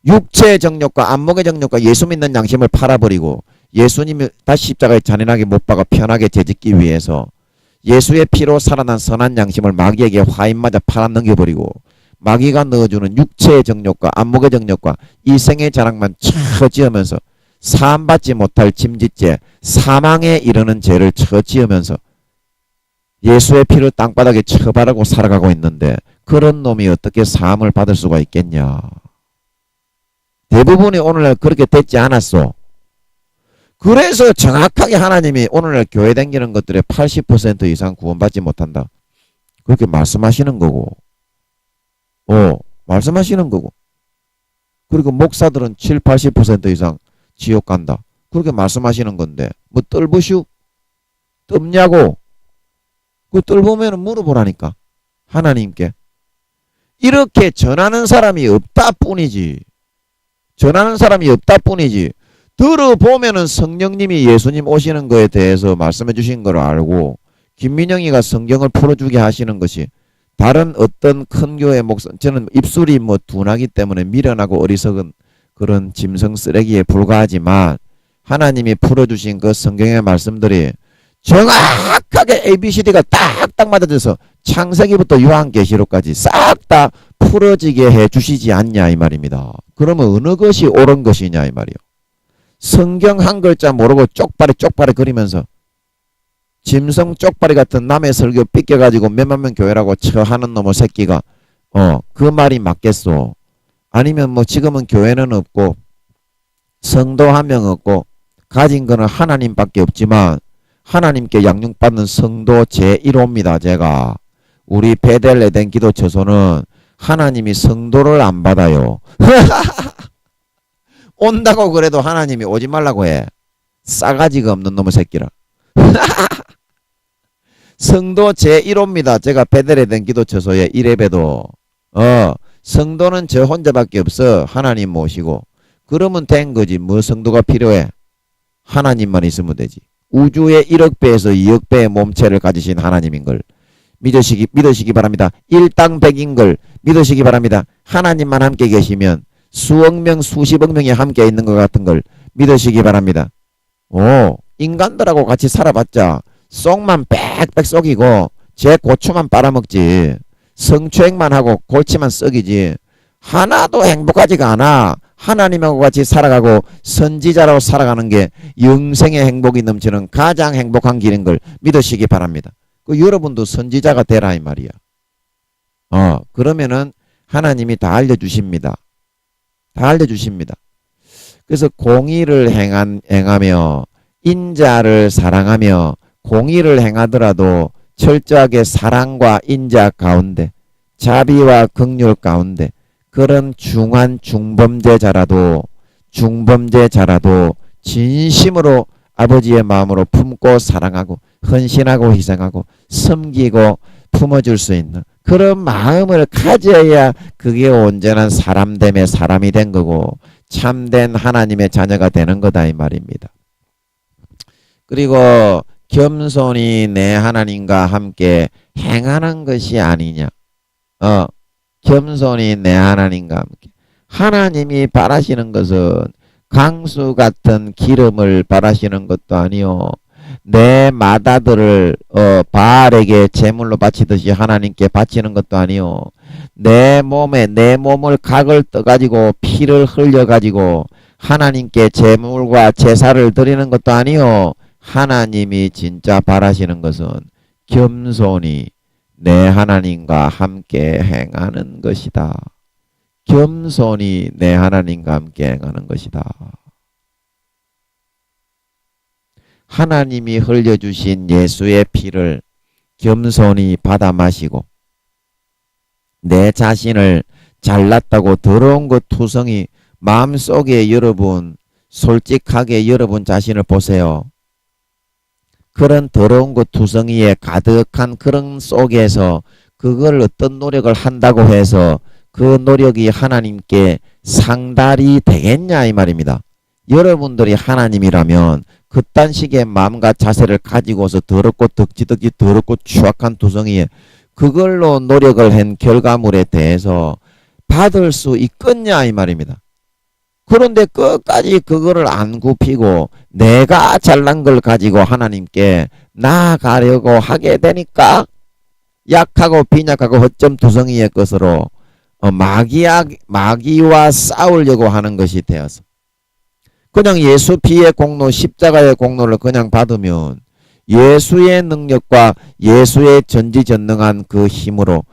육체의 정욕과 안목의 정욕과 예수 믿는 양심을 팔아버리고 예수님이 다시 십자가에 잔인하게 못 박아 편하게 재짓기 위해서 예수의 피로 살아난 선한 양심을 마귀에게 화인맞아 팔아넘겨버리고 마귀가 넣어주는 육체의 정욕과 안목의 정욕과 이생의 자랑만 처지으면서 사함받지 못할 짐짓죄 사망에 이르는 죄를 처지으면서 예수의 피를 땅바닥에 처바르고 살아가고 있는데 그런 놈이 어떻게 사함을 받을 수가 있겠냐. 대부분이 오늘날 그렇게 됐지 않았소. 그래서 정확하게 하나님이 오늘날 교회 다니는 것들의 80% 이상 구원받지 못한다. 그렇게 말씀하시는 거고. 말씀하시는 거고. 그리고 목사들은 7, 80% 이상 지옥 간다. 그렇게 말씀하시는 건데 뭐 뜰부슈? 뜰냐고? 그 뜰보면 물어보라니까. 하나님께. 이렇게 전하는 사람이 없다 뿐이지. 전하는 사람이 없다 뿐이지. 들어보면은 성령님이 예수님 오시는 거에 대해서 말씀해 주신 걸 알고 김민영이가 성경을 풀어주게 하시는 것이 다른 어떤 큰 교회 목사 저는 입술이 뭐 둔하기 때문에 미련하고 어리석은 그런 짐승 쓰레기에 불과하지만 하나님이 풀어주신 그 성경의 말씀들이 정확하게 ABCD가 딱딱 맞아져서 창세기부터 요한계시록까지 싹 다 풀어지게 해주시지 않냐 이 말입니다. 그러면 어느 것이 옳은 것이냐 이 말이요. 성경 한 글자 모르고 쪽발이 그리면서 짐승 쪽발이 같은 남의 설교 삐껴가지고 몇만 명 교회라고 처하는 놈의 새끼가 그 말이 맞겠소? 아니면 뭐 지금은 교회는 없고 성도 한 명 없고 가진 거는 하나님밖에 없지만 하나님께 양육받는 성도 제1호입니다. 제가 우리 베델레덴 기도 처소는 하나님이 성도를 안 받아요. 온다고 그래도 하나님이 오지 말라고 해. 싸가지가 없는 놈의 새끼라. 성도 제1호입니다. 제가 베델레덴 기도 처소에 이래봬도 성도는 저 혼자밖에 없어. 하나님 모시고. 그러면 된 거지. 뭐 성도가 필요해? 하나님만 있으면 되지. 우주의 1억 배에서 2억 배의 몸체를 가지신 하나님인 걸 믿으시기 바랍니다. 일당백인 걸 믿으시기 바랍니다. 하나님만 함께 계시면 수억 명 수십억 명이 함께 있는 것 같은 걸 믿으시기 바랍니다. 인간들하고 같이 살아봤자 쏙만 빽빽 썩이고 제 고추만 빨아먹지 성추행만 하고 골치만 썩이지 하나도 행복하지가 않아. 하나님하고 같이 살아가고 선지자라고 살아가는 게 영생의 행복이 넘치는 가장 행복한 길인 걸 믿으시기 바랍니다. 여러분도 선지자가 되라 이 말이야. 그러면은 하나님이 다 알려주십니다. 다 알려주십니다. 그래서 공의를 행하며 인자를 사랑하며 공의를 행하더라도 철저하게 사랑과 인자 가운데 자비와 긍휼 가운데 그런 중한 중범죄자라도 진심으로 아버지의 마음으로 품고 사랑하고 헌신하고 희생하고 섬기고 품어줄 수 있는 그런 마음을 가져야 그게 온전한 사람됨의 사람이 된 거고 참된 하나님의 자녀가 되는 거다 이 말입니다. 그리고 겸손히 내 하나님과 함께 행하는 것이 아니냐. 겸손히 내 하나님과 함께. 하나님이 바라시는 것은 강수 같은 기름을 바라시는 것도 아니요. 내 마다들을 바알에게 제물로 바치듯이 하나님께 바치는 것도 아니요. 내 몸을 각을 떠가지고 피를 흘려가지고 하나님께 제물과 제사를 드리는 것도 아니요. 하나님이 진짜 바라시는 것은 겸손히 내 하나님과 함께 행하는 것이다. 겸손히 내 하나님과 함께 행하는 것이다. 하나님이 흘려주신 예수의 피를 겸손히 받아 마시고 내 자신을 잘났다고 더러운 것 투성이 마음속에 여러분 솔직하게 여러분 자신을 보세요. 그런 더러운 것 투성이에 가득한 그런 속에서 그걸 어떤 노력을 한다고 해서 그 노력이 하나님께 상달이 되겠냐 이 말입니다. 여러분들이 하나님이라면 그딴 식의 마음과 자세를 가지고서 더럽고 덕지덕지 더럽고 추악한 투성이에 그걸로 노력을 한 결과물에 대해서 받을 수 있겠냐 이 말입니다. 그런데 끝까지 그거를 안 굽히고 내가 잘난 걸 가지고 하나님께 나아가려고 하게 되니까 약하고 빈약하고 허점 투성이의 것으로 마귀와 싸우려고 하는 것이 되어서 그냥 예수 피의 공로 십자가의 공로를 그냥 받으면 예수의 능력과 예수의 전지전능한 그 힘으로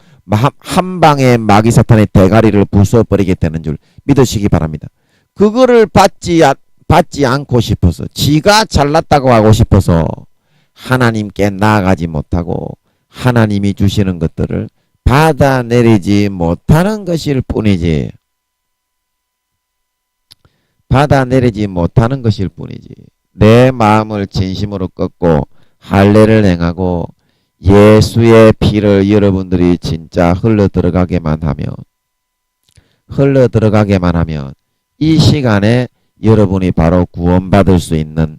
한 방에 마귀 사탄의 대가리를 부숴버리게 되는 줄 믿으시기 바랍니다. 그거를 받지 않고 싶어서 지가 잘났다고 하고 싶어서 하나님께 나아가지 못하고 하나님이 주시는 것들을 받아내리지 못하는 것일 뿐이지. 받아내리지 못하는 것일 뿐이지. 내 마음을 진심으로 꺾고 할례를 행하고 예수의 피를 여러분들이 진짜 흘러 들어가게만 하면 이 시간에 여러분이 바로 구원받을 수 있는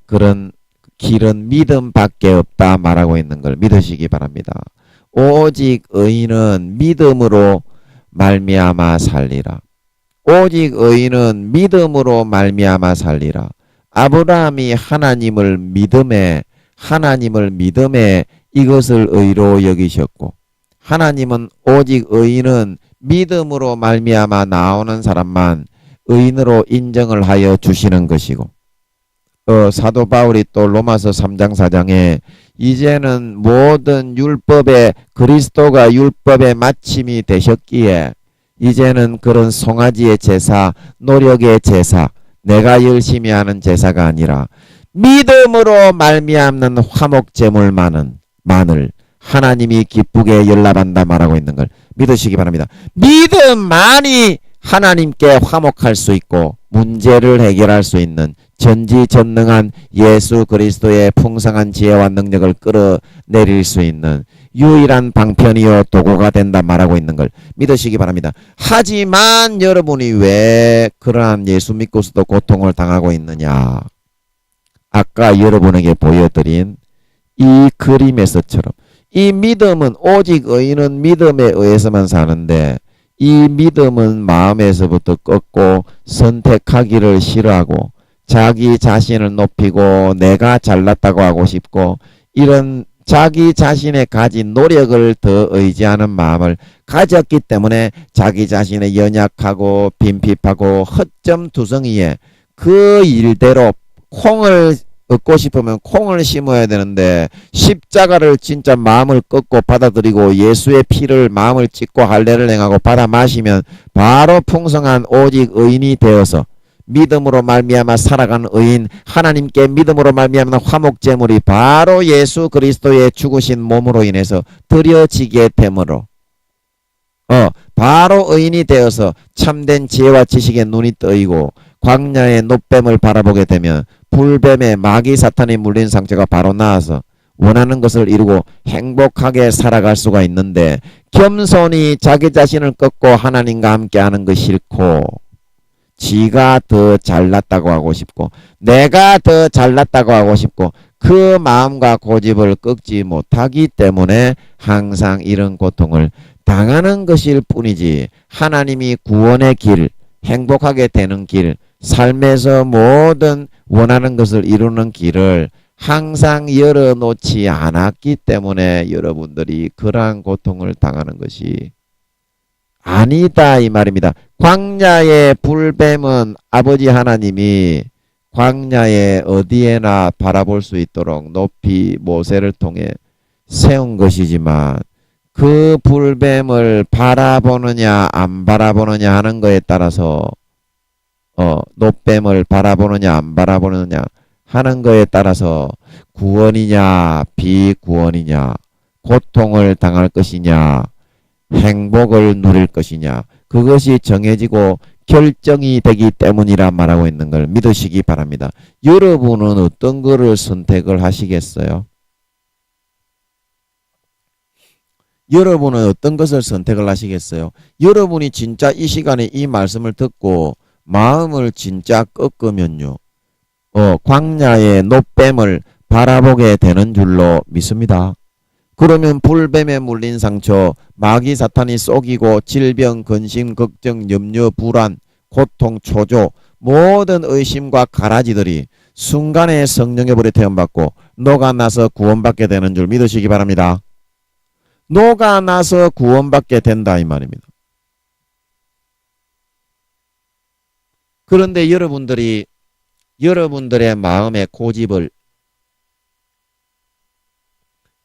그런 길은 믿음밖에 없다 말하고 있는 걸 믿으시기 바랍니다. 오직 의인은 믿음으로 말미암아 살리라. 오직 의인은 믿음으로 말미암아 살리라. 아브라함이 하나님을 믿음에 이것을 의로 여기셨고 하나님은 오직 의인은 믿음으로 말미암아 나오는 사람만 의인으로 인정을 하여 주시는 것이고 사도 바울이 또 로마서 3장 4장에 이제는 모든 율법에 그리스도가 율법의 마침이 되셨기에 이제는 그런 송아지의 제사, 노력의 제사, 내가 열심히 하는 제사가 아니라 믿음으로 말미암는 화목제물만을 하나님이 기쁘게 열납한다 말하고 있는 걸 믿으시기 바랍니다. 믿음만이 하나님께 화목할 수 있고 문제를 해결할 수 있는 전지전능한 예수 그리스도의 풍성한 지혜와 능력을 끌어내릴 수 있는 유일한 방편이요 도구가 된다 말하고 있는 걸 믿으시기 바랍니다. 하지만 여러분이 왜 그러한 예수 믿고서도 고통을 당하고 있느냐? 아까 여러분에게 보여드린 이 그림에서처럼 이 믿음은 오직 의인은 믿음에 의해서만 사는데 이 믿음은 마음에서부터 꺾고 선택하기를 싫어하고 자기 자신을 높이고 내가 잘났다고 하고 싶고 이런 자기 자신의 가진 노력을 더 의지하는 마음을 가졌기 때문에 자기 자신의 연약하고 빈핍하고 허점투성이에 그 일대로 콩을 얻고 싶으면 콩을 심어야 되는데 십자가를 진짜 마음을 꺾고 받아들이고 예수의 피를 마음을 찢고 할례를 행하고 받아 마시면 바로 풍성한 오직 의인이 되어서 믿음으로 말미암아 살아가는 의인 하나님께 믿음으로 말미암는 화목제물이 바로 예수 그리스도의 죽으신 몸으로 인해서 드려지게 되므로 바로 의인이 되어서 참된 지혜와 지식의 눈이 뜨이고 광야의 노뱀을 바라보게 되면 불뱀에 마귀 사탄이 물린 상처가 바로 나아서 원하는 것을 이루고 행복하게 살아갈 수가 있는데 겸손히 자기 자신을 꺾고 하나님과 함께하는 것이 싫고 지가 더 잘났다고 하고 싶고 내가 더 잘났다고 하고 싶고 그 마음과 고집을 꺾지 못하기 때문에 항상 이런 고통을 당하는 것일 뿐이지 하나님이 구원의 길, 행복하게 되는 길, 삶에서 모든 원하는 것을 이루는 길을 항상 열어놓지 않았기 때문에 여러분들이 그러한 고통을 당하는 것이 아니다 이 말입니다. 광야의 불뱀은 아버지 하나님이 광야에 어디에나 바라볼 수 있도록 높이 모세를 통해 세운 것이지만 그 불뱀을 바라보느냐 안 바라보느냐 하는 것에 따라서 노뱀을 바라보느냐 안 바라보느냐 하는 것에 따라서 구원이냐 비구원이냐 고통을 당할 것이냐 행복을 누릴 것이냐 그것이 정해지고 결정이 되기 때문이라 말하고 있는 걸 믿으시기 바랍니다. 여러분은 어떤 것을 선택을 하시겠어요? 여러분은 어떤 것을 선택을 하시겠어요? 여러분이 진짜 이 시간에 이 말씀을 듣고 마음을 진짜 꺾으면요. 광야의 노뱀을 바라보게 되는 줄로 믿습니다. 그러면 불뱀에 물린 상처, 마귀 사탄이 속이고 질병, 근심, 걱정, 염려, 불안, 고통, 초조, 모든 의심과 가라지들이 순간에 성령의 불에 태움받고 녹아나서 구원받게 되는 줄 믿으시기 바랍니다. 녹아나서 구원받게 된다 이 말입니다. 그런데 여러분들이 여러분들의 마음의 고집을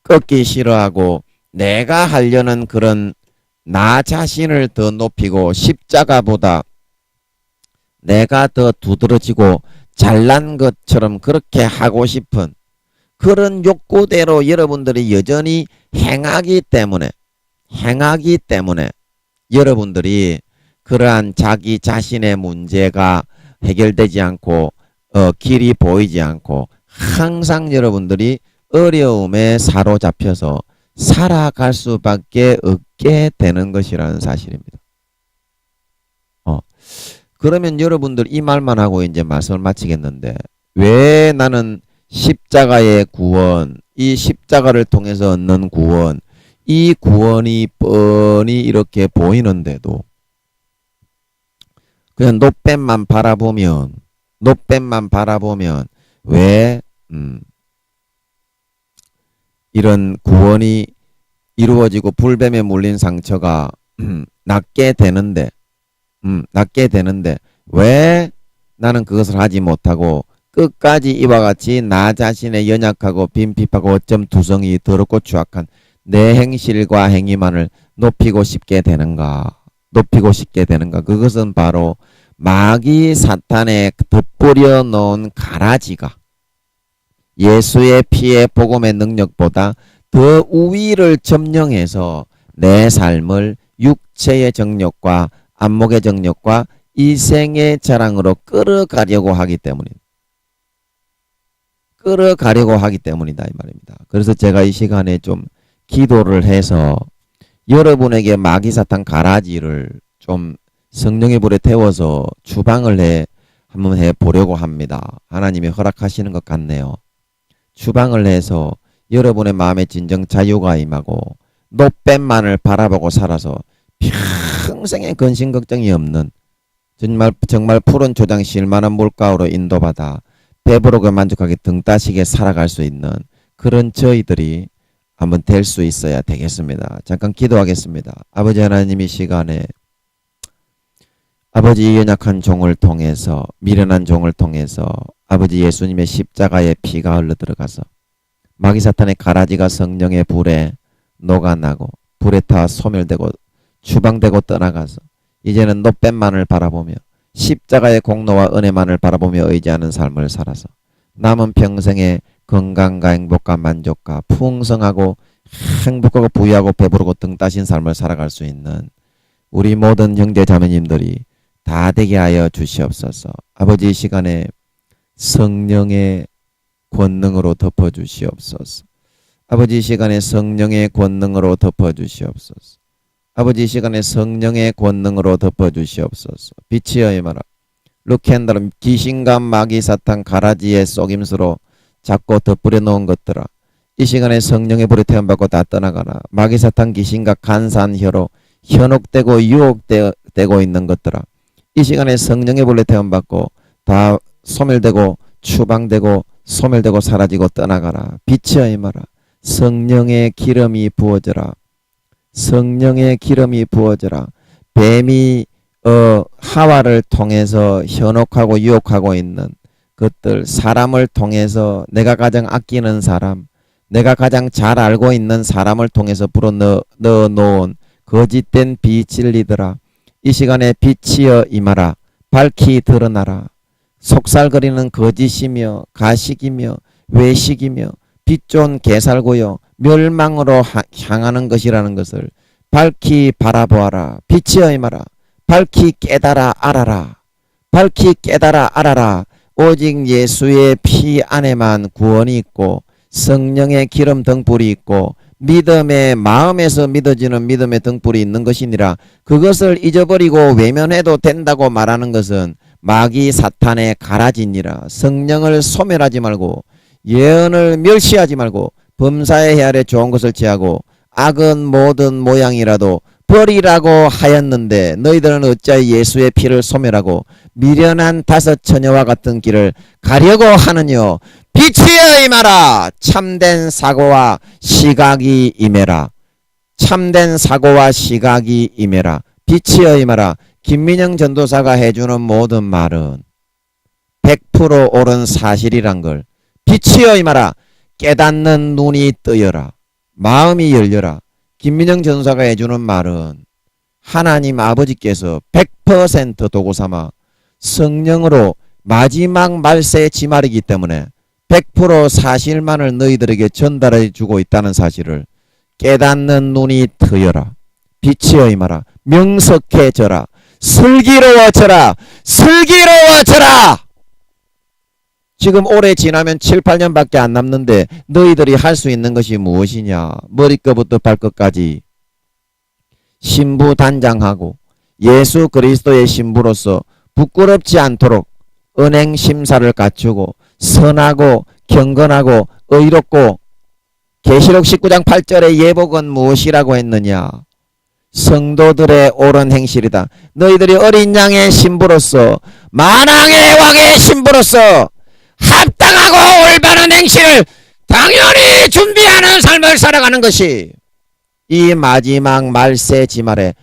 꺾기 싫어하고 내가 하려는 그런 나 자신을 더 높이고 십자가보다 내가 더 두드러지고 잘난 것처럼 그렇게 하고 싶은 그런 욕구대로 여러분들이 여전히 행하기 때문에 여러분들이 그러한 자기 자신의 문제가 해결되지 않고 길이 보이지 않고 항상 여러분들이 어려움에 사로잡혀서 살아갈 수밖에 없게 되는 것이라는 사실입니다. 그러면 여러분들 이 말만 하고 이제 말씀을 마치겠는데 왜 나는 십자가의 구원, 이 십자가를 통해서 얻는 구원, 이 구원이 뻔히 이렇게 보이는데도 그냥 노뱀만 바라보면 왜 이런 구원이 이루어지고 불뱀에 물린 상처가 낫게 되는데 왜 나는 그것을 하지 못하고 끝까지 이와 같이 나 자신의 연약하고 빈핍하고 어쩜 두성이 더럽고 추악한 내 행실과 행위만을 높이고 싶게 되는가? 그것은 바로 마귀 사탄에 덧뿌려 놓은 가라지가 예수의 피의 복음의 능력보다 더 우위를 점령해서 내 삶을 육체의 정욕과 안목의 정욕과 이생의 자랑으로 끌어가려고 하기 때문입니다. 이 말입니다. 그래서 제가 이 시간에 좀 기도를 해서 여러분에게 마귀 사탄 가라지를 좀 성령의 불에 태워서 추방을 한번 해보려고 합니다. 하나님이 허락하시는 것 같네요. 추방을 해서 여러분의 마음에 진정 자유가 임하고 노뱀만을 바라보고 살아서 평생에 근심 걱정이 없는 정말 푸른 초장 실만한 물가로 인도받아 배부르고 만족하게 등 따시게 살아갈 수 있는 그런 저희들이 한번 될 수 있어야 되겠습니다. 잠깐 기도하겠습니다. 아버지 하나님 이 시간에 아버지 연약한 종을 통해서 미련한 종을 통해서 아버지 예수님의 십자가의 피가 흘러들어가서 마귀 사탄의 가라지가 성령의 불에 녹아나고 불에 타 소멸되고 추방되고 떠나가서 이제는 노뱀만을 바라보며 십자가의 공로와 은혜만을 바라보며 의지하는 삶을 살아서 남은 평생에 건강과 행복과 만족과 풍성하고 행복하고 부유하고 배부르고 등 따신 삶을 살아갈 수 있는 우리 모든 형제 자매님들이 다 되게 하여 주시옵소서. 아버지 이 시간에 성령의 권능으로 덮어주시옵소서. 아버지 이 시간에 성령의 권능으로 덮어주시옵소서. 아버지 이 시간에 성령의 권능으로 덮어주시옵소서. 빛이여 임하라. 루켄다름 귀신과 마귀 사탄 가라지의 속임수로 잡고 덧뿌려 놓은 것들아 이 시간에 성령의 불에 태움받고 다 떠나가라. 마귀 사탄 귀신과 간사한 혀로 현혹되고 유혹되고 있는 것들아 이 시간에 성령의 불에 태움받고 다 소멸되고 추방되고 소멸되고 사라지고 떠나가라. 빛이여 임하라. 성령의 기름이 부어져라. 성령의 기름이 부어져라. 뱀이 하와를 통해서 현혹하고 유혹하고 있는 것들, 사람을 통해서 내가 가장 아끼는 사람, 내가 가장 잘 알고 있는 사람을 통해서 불어 넣어 놓은 거짓된 비진리들아, 이 시간에 빛이여 임하라. 밝히 드러나라. 속살거리는 거짓이며 가식이며 외식이며 빛좋은 개살고요 멸망으로 향하는 것이라는 것을 밝히 바라보아라. 빛이여 임하라. 밝히 깨달아 알아라. 밝히 깨달아 알아라. 오직 예수의 피 안에만 구원이 있고 성령의 기름 등불이 있고 믿음의 마음에서 믿어지는 믿음의 등불이 있는 것이니라. 그것을 잊어버리고 외면해도 된다고 말하는 것은 마귀 사탄의 가라지니라. 성령을 소멸하지 말고 예언을 멸시하지 말고 범사의 헤아래 좋은 것을 취하고 악은 모든 모양이라도 버리라고 하였는데 너희들은 어찌하여 예수의 피를 소멸하고 미련한 다섯 처녀와 같은 길을 가려고 하느뇨. 빛이여 임하라. 참된 사고와 시각이 임해라. 참된 사고와 시각이 임해라. 빛이여 임하라. 김민영 전도사가 해주는 모든 말은 100% 옳은 사실이란 걸. 빛이여 임하라. 깨닫는 눈이 뜨여라. 마음이 열려라. 김민영 전도사가 해주는 말은 하나님 아버지께서 100% 도구 삼아 성령으로 마지막 말세의 지말이기 때문에 100% 사실만을 너희들에게 전달해 주고 있다는 사실을 깨닫는 눈이 트여라. 빛이여 임하라. 명석해져라. 슬기로워져라. 슬기로워져라. 지금 올해 지나면 7, 8년밖에 안 남는데 너희들이 할 수 있는 것이 무엇이냐. 머리끝부터 발끝까지 신부단장하고 예수 그리스도의 신부로서 부끄럽지 않도록 은행 심사를 갖추고 선하고 경건하고 의롭고 계시록 19장 8절의 예복은 무엇이라고 했느냐. 성도들의 옳은 행실이다. 너희들이 어린 양의 신부로서 만왕의 왕의 신부로서 합당하고 올바른 행실을 당연히 준비하는 삶을 살아가는 것이 이 마지막 말세 지말에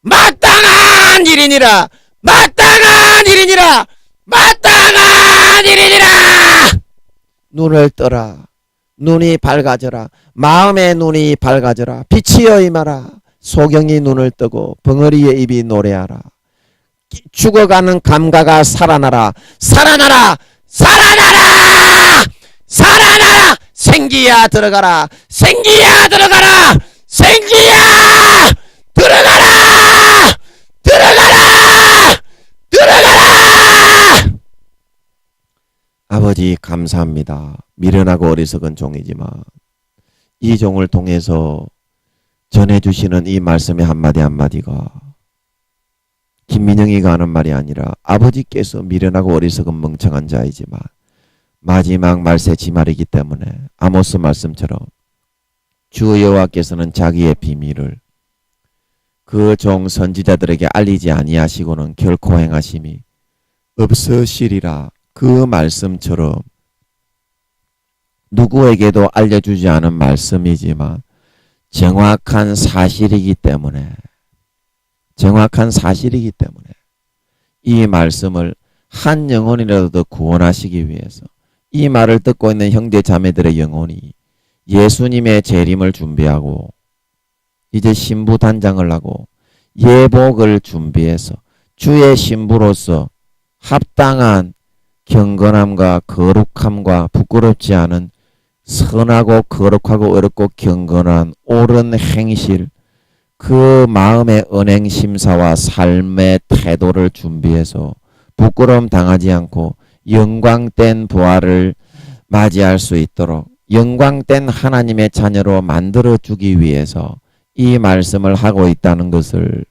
마땅한 일이니라. 마땅한 일이니라. 마땅한 일이니라. 눈을 떠라. 눈이 밝아져라. 마음의 눈이 밝아져라. 빛이여 임하라. 소경이 눈을 뜨고 벙어리의 입이 노래하라. 죽어가는 감가가 살아나라. 살아나라. 살아나라. 살아나라. 생기야 들어가라. 생기야 들어가라. 생기야 들어가라. 들어가라. 들어가라. 아버지 감사합니다. 미련하고 어리석은 종이지만 이 종을 통해서 전해주시는 이 말씀의 한마디 한마디가 김민영이가 하는 말이 아니라 아버지께서 미련하고 어리석은 멍청한 자이지만 마지막 말세 지말이기 때문에 아모스 말씀처럼 주 여호와께서는 자기의 비밀을 그 종 선지자들에게 알리지 아니하시고는 결코 행하심이 없으시리라. 그 말씀처럼 누구에게도 알려주지 않은 말씀이지만 정확한 사실이기 때문에 이 말씀을 한 영혼이라도 더 구원하시기 위해서 이 말을 듣고 있는 형제 자매들의 영혼이 예수님의 재림을 준비하고 이제 신부 단장을 하고 예복을 준비해서 주의 신부로서 합당한 경건함과 거룩함과 부끄럽지 않은 선하고 거룩하고 어렵고 경건한 옳은 행실, 그 마음의 은행심사와 삶의 태도를 준비해서 부끄러움 당하지 않고 영광된 부활을 맞이할 수 있도록 영광된 하나님의 자녀로 만들어주기 위해서 이 말씀을 하고 있다는 것을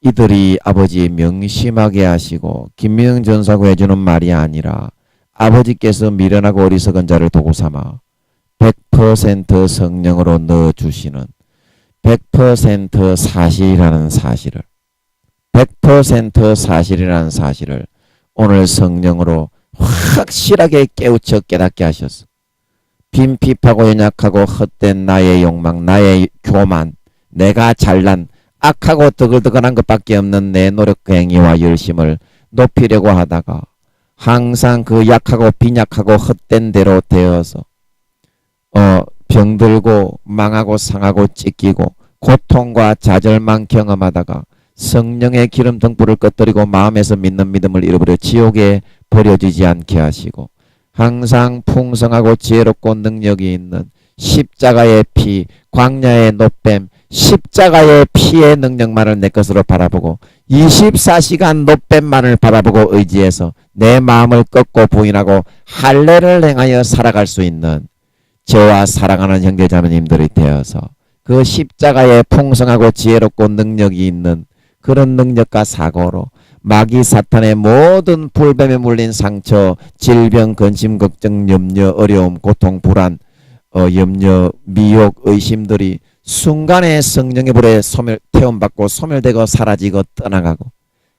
이들이 아버지 명심하게 하시고 김민영 전사가 해주는 말이 아니라 아버지께서 미련하고 어리석은 자를 도구 삼아 100% 성령으로 넣어주시는 100% 사실이라는 사실을 100% 사실이라는 사실을 오늘 성령으로 확실하게 깨우쳐 깨닫게 하셨어. 빈핍하고 연약하고 헛된 나의 욕망, 나의 교만, 내가 잘난 악하고 드글드글한 것밖에 없는 내 노력과 행위와 열심을 높이려고 하다가 항상 그 약하고 빈약하고 헛된 대로 되어서 병들고 망하고 상하고 찢기고 고통과 좌절만 경험하다가 성령의 기름 등불을 꺼뜨리고 마음에서 믿는 믿음을 잃어버려 지옥에 버려지지 않게 하시고 항상 풍성하고 지혜롭고 능력이 있는 십자가의 피, 광야의 노뱀, 십자가의 피의 능력만을 내 것으로 바라보고 24시간 노뱀만을 바라보고 의지해서 내 마음을 꺾고 부인하고 할례를 행하여 살아갈 수 있는 저와 사랑하는 형제자매님들이 되어서 그 십자가의 풍성하고 지혜롭고 능력이 있는 그런 능력과 사고로 마귀 사탄의 모든 불뱀에 물린 상처, 질병, 근심, 걱정, 염려, 어려움, 고통, 불안, 염려, 미혹, 의심들이 순간에 성령의 불에 태움받고 소멸되고 사라지고 떠나가고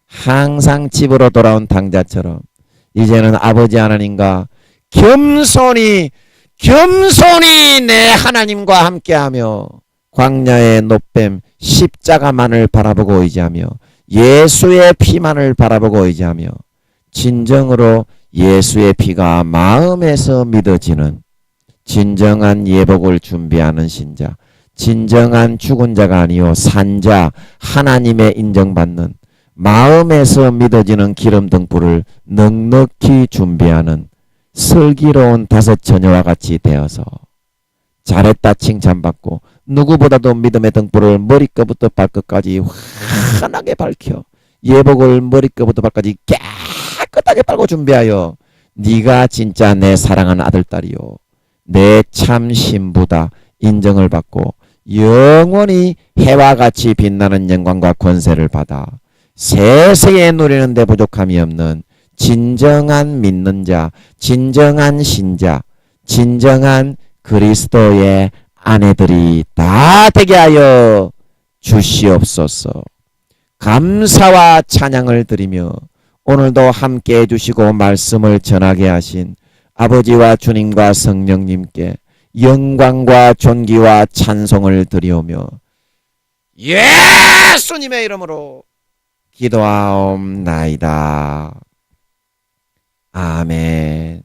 항상 집으로 돌아온 당자처럼 이제는 아버지 하나님과 겸손히 내 하나님과 함께하며 광야의 노뱀 십자가만을 바라보고 의지하며 예수의 피만을 바라보고 의지하며 진정으로 예수의 피가 마음에서 믿어지는 진정한 예복을 준비하는 신자, 진정한 죽은 자가 아니요 산자, 하나님의 인정받는 마음에서 믿어지는 기름 등불을 넉넉히 준비하는 슬기로운 다섯 처녀와 같이 되어서 잘했다 칭찬받고 누구보다도 믿음의 등불을 머리끝부터 발끝까지 환하게 밝혀 예복을 머리끝부터 발까지 깨끗하게 빨고 준비하여 네가 진짜 내 사랑하는 아들딸이요 내 참 신부다 인정을 받고 영원히 해와 같이 빛나는 영광과 권세를 받아 세세에 누리는데 부족함이 없는 진정한 믿는 자, 진정한 신자, 진정한 그리스도의 아내들이 다 되게 하여 주시옵소서. 감사와 찬양을 드리며 오늘도 함께 해주시고 말씀을 전하게 하신 아버지와 주님과 성령님께 영광과 존귀와 찬송을 드리오며 예수님의 이름으로 기도하옵나이다. 아멘.